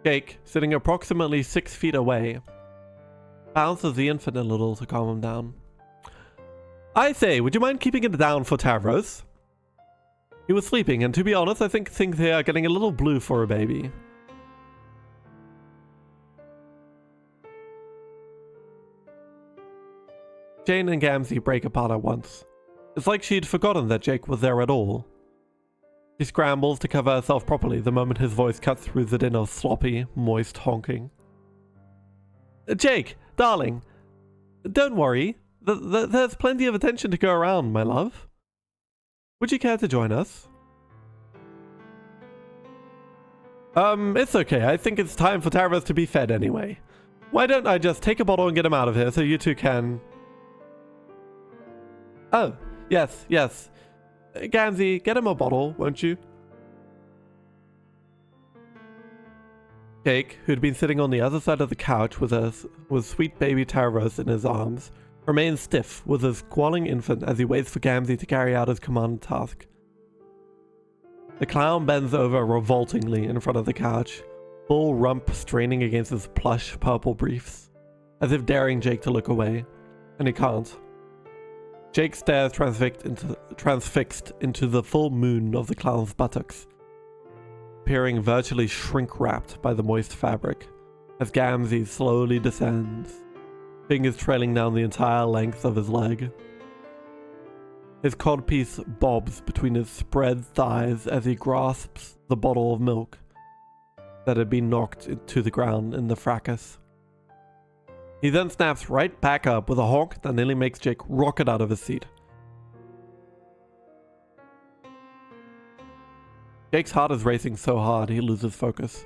Jake, sitting approximately 6 feet away, bounces the infant a little to calm him down. I say, would you mind keeping it down for Tavros? He was sleeping, and to be honest, I think things here are getting a little blue for a baby. Jane and Gamzee break apart at once. It's like she'd forgotten that Jake was there at all. She scrambles to cover herself properly the moment his voice cuts through the din of sloppy, moist honking. Jake, darling, don't worry. There's plenty of attention to go around, my love. Would you care to join us? It's okay. I think it's time for Tavros to be fed anyway. Why don't I just take a bottle and get him out of here so you two can... Oh, yes. Gamzee, get him a bottle, won't you? Jake, who'd been sitting on the other side of the couch with sweet baby Tavros in his arms, remains stiff with his squalling infant as he waits for Gamzee to carry out his commanded task. The clown bends over revoltingly in front of the couch, full rump straining against his plush purple briefs, as if daring Jake to look away, and he can't. Jake stares transfixed into the full moon of the clown's buttocks, appearing virtually shrink-wrapped by the moist fabric, as Gamzee slowly descends, fingers trailing down the entire length of his leg. His codpiece bobs between his spread thighs as he grasps the bottle of milk that had been knocked to the ground in the fracas. He then snaps right back up with a honk that nearly makes Jake rocket out of his seat. Jake's heart is racing so hard he loses focus.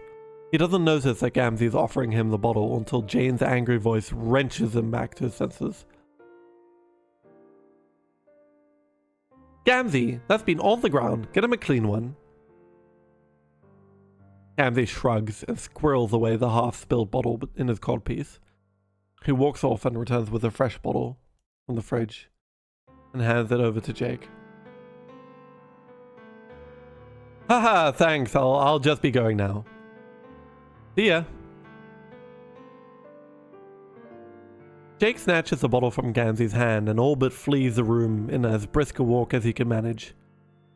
He doesn't notice that Gamzee is offering him the bottle until Jane's angry voice wrenches him back to his senses. Gamzee, that's been on the ground. Get him a clean one. Gamzee shrugs and squirrels away the half-spilled bottle in his codpiece. He walks off and returns with a fresh bottle from the fridge and hands it over to Jake. Haha, thanks. I'll just be going now. See ya. Jake snatches the bottle from Gamzee's hand and all but flees the room in as brisk a walk as he can manage.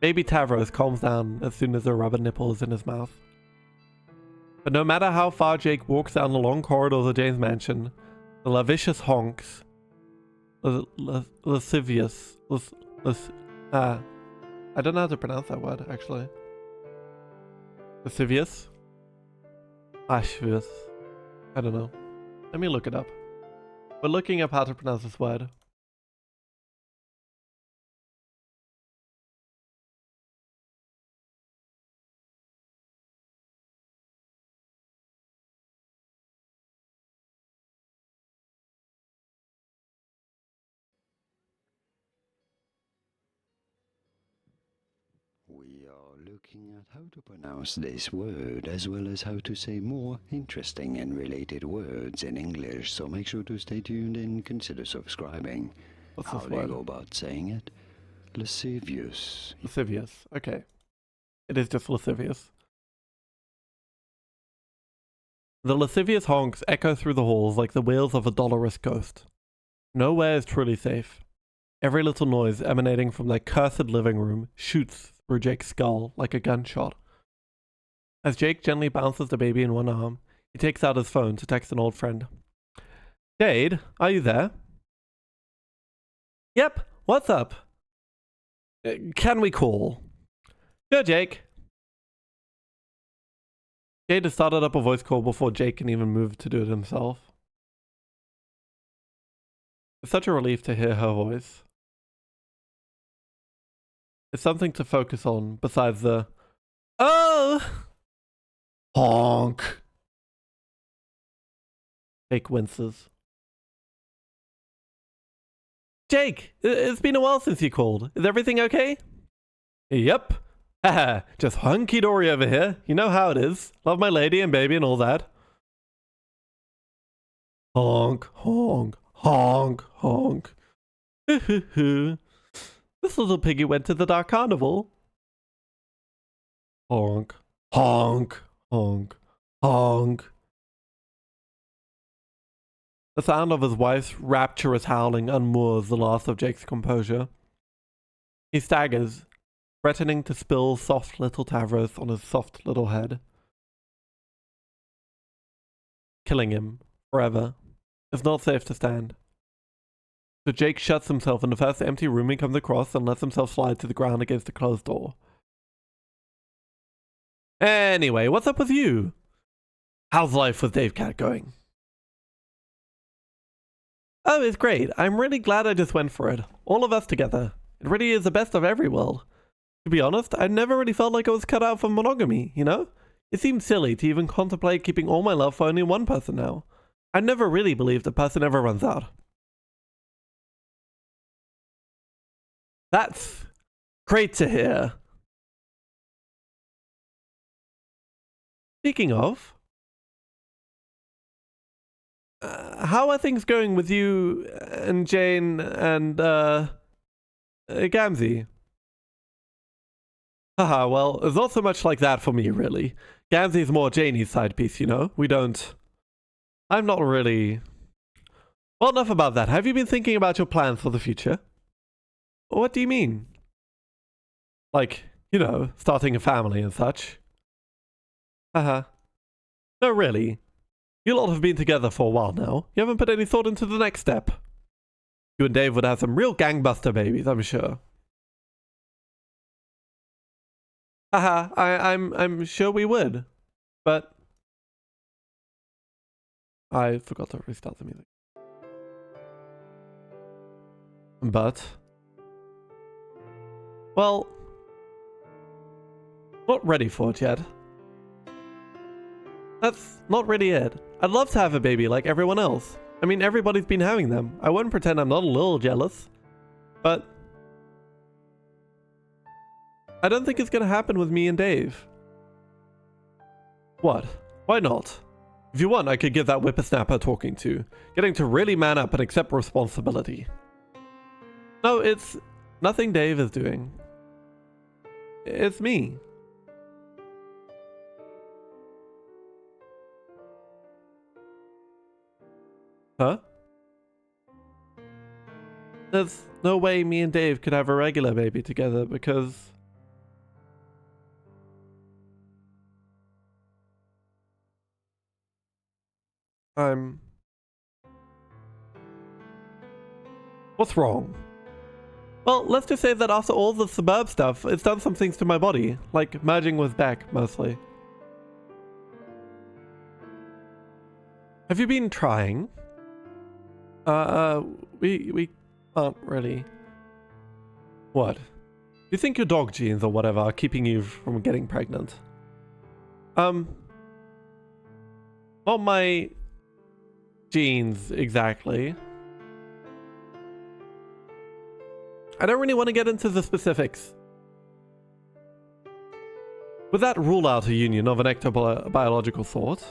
Baby Tavros calms down as soon as the rubber nipple is in his mouth. But no matter how far Jake walks down the long corridors of Jane's mansion, the lascivious honks, lascivious, I don't know how to pronounce that word, actually. Lascivious? Lascivious. I don't know. Let me look it up. We're looking up how to pronounce this word. We are looking at how to pronounce this word as well as how to say more interesting and related words in English, so make sure to stay tuned and consider subscribing. What's How this do you word? go about saying it? Lascivious. Lascivious. Okay. It is just lascivious. The lascivious honks echo through the halls like the wheels of a dolorous ghost. Nowhere is truly safe. Every little noise emanating from that cursed living room shoots through Jake's skull like a gunshot. As Jake gently bounces the baby in one arm, he takes out his phone to text an old friend. Jade, are you there? Yep, what's up? Can we call? Sure, Jake. Jade has started up a voice call before Jake can even move to do it himself. It's such a relief to hear her voice. It's something to focus on besides the oh honk. Jake winces. Jake, it's been a while since you called. Is everything okay? Yep. Haha, just hunky-dory over here. You know how it is. Love my lady and baby and all that. Honk, honk, honk, honk. This little piggy went to the dark carnival. Honk, honk, honk, honk. The sound of his wife's rapturous howling unmoors the last of Jake's composure. He staggers, threatening to spill soft little Tavros on his soft little head. Killing him, forever, is not safe to stand. So Jake shuts himself in the first empty room he comes across and lets himself slide to the ground against the closed door. Anyway, what's up with you? How's life with Dave Cat going? Oh, it's great. I'm really glad I just went for it. All of us together. It really is the best of every world. To be honest, I never really felt like I was cut out for monogamy, you know? It seems silly to even contemplate keeping all my love for only one person now. I never really believed a person ever runs out. That's great to hear. Speaking of, how are things going with you and Jane and, Gamzee? Haha, well, there's not so much like that for me, really. Gamzee's more Janie's side piece, you know? I'm not really... Well, enough about that. Have you been thinking about your plans for the future? What do you mean? Like, you know, starting a family and such. Haha. No, really. You lot have been together for a while now. You haven't put any thought into the next step. You and Dave would have some real gangbuster babies, I'm sure. Haha, I'm sure we would. But I forgot to restart the music. But well, not ready for it yet. That's not really it. I'd love to have a baby like everyone else. I mean, everybody's been having them. I wouldn't pretend I'm not a little jealous. But I don't think it's gonna happen with me and Dave. What? Why not? If you want, I could give that whippersnapper talking to. Getting to really man up and accept responsibility. No, it's nothing Dave is doing. It's me. Huh? There's no way me and Dave could have a regular baby together because... What's wrong? Well, let's just say that after all the suburb stuff, it's done some things to my body, like merging with Beck, mostly. Have you been trying? We can't really... What? You think your dog genes or whatever are keeping you from getting pregnant? Not my genes, exactly. I don't really want to get into the specifics. Would that rule out a union of an ectobiological sort?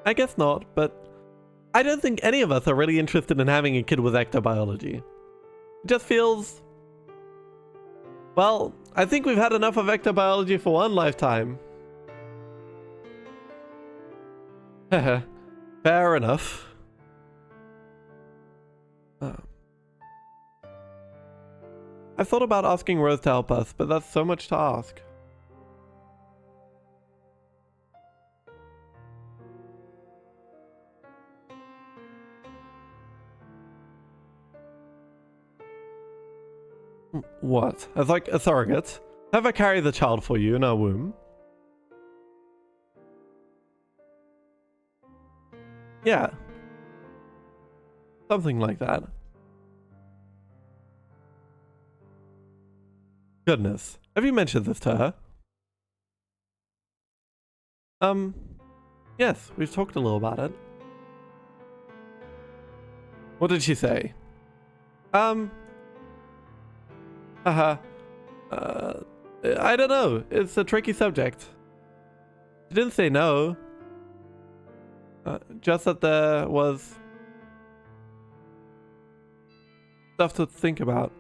I guess not, but I don't think any of us are really interested in having a kid with ectobiology. It just feels... Well, I think we've had enough of ectobiology for one lifetime. Fair enough. I thought about asking Rose to help us, but that's so much to ask. What? As like a surrogate? Have her carry the child for you in her womb? Yeah. Something like that. Goodness. Have you mentioned this to her? Yes, we've talked a little about it. What did she say? Haha. I don't know. It's a tricky subject. She didn't say no. Just that there was stuff to think about.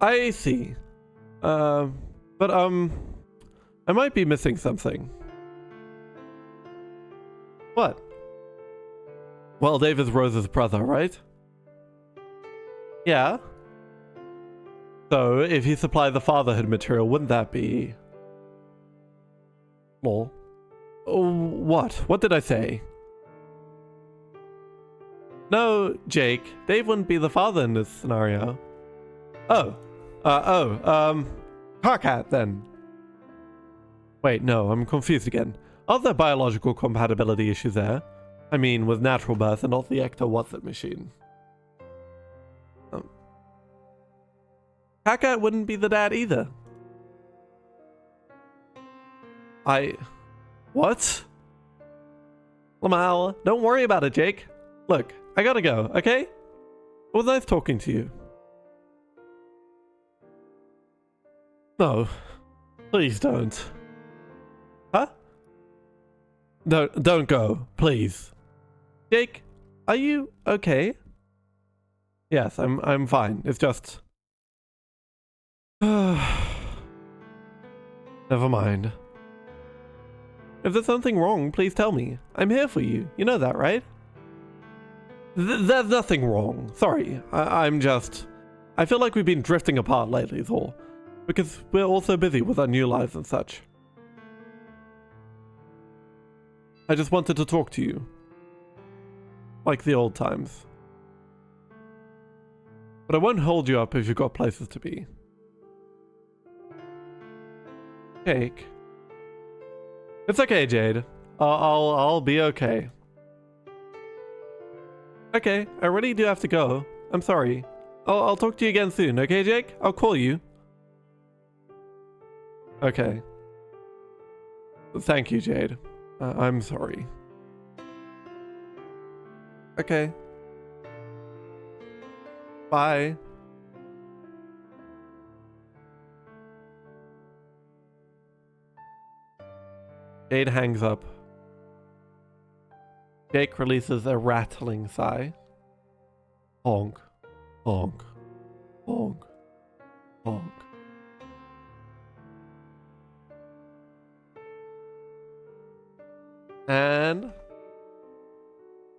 I see. But I might be missing something. What? Well, Dave is Rose's brother, right? Yeah. So, if he supplied the fatherhood material, wouldn't that be... Lol. Oh, what? What did I say? No, Jake. Dave wouldn't be the father in this scenario. Oh. Carcat, then. Wait, no, I'm confused again. Are there biological compatibility issues there? I mean, with natural birth and not the Ecto What's-It machine. Carcat wouldn't be the dad either. What? Lamal, don't worry about it, Jake. Look, I gotta go, okay? It was nice talking to you. No. Please don't. Huh? Don't go, please. Jake, are you okay? Yes, I'm fine. It's just... Never mind. If there's something wrong, please tell me. I'm here for you. You know that, right? There's nothing wrong. Sorry. I'm just... I feel like we've been drifting apart lately, is all. Because we're all so busy with our new lives and such. I just wanted to talk to you. Like the old times. But I won't hold you up if you've got places to be. Cake. It's okay, Jade. I'll be okay. Okay, I really do have to go. I'm sorry. I'll talk to you again soon, okay, Jake? I'll call you. Okay. Thank you, Jade. I'm sorry. Okay. Bye. Jade hangs up. Jake releases a rattling sigh. Honk. Honk. Honk. Honk. And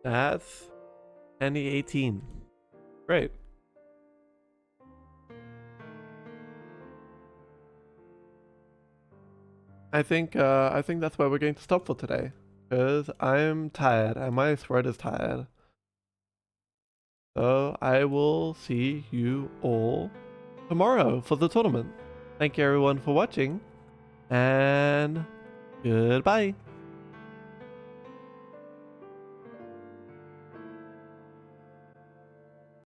that's Andy 18. Great. I think that's where we're going to stop for today, because I'm tired and my throat is tired. So I will see you all tomorrow for the tournament. Thank you everyone for watching, and goodbye.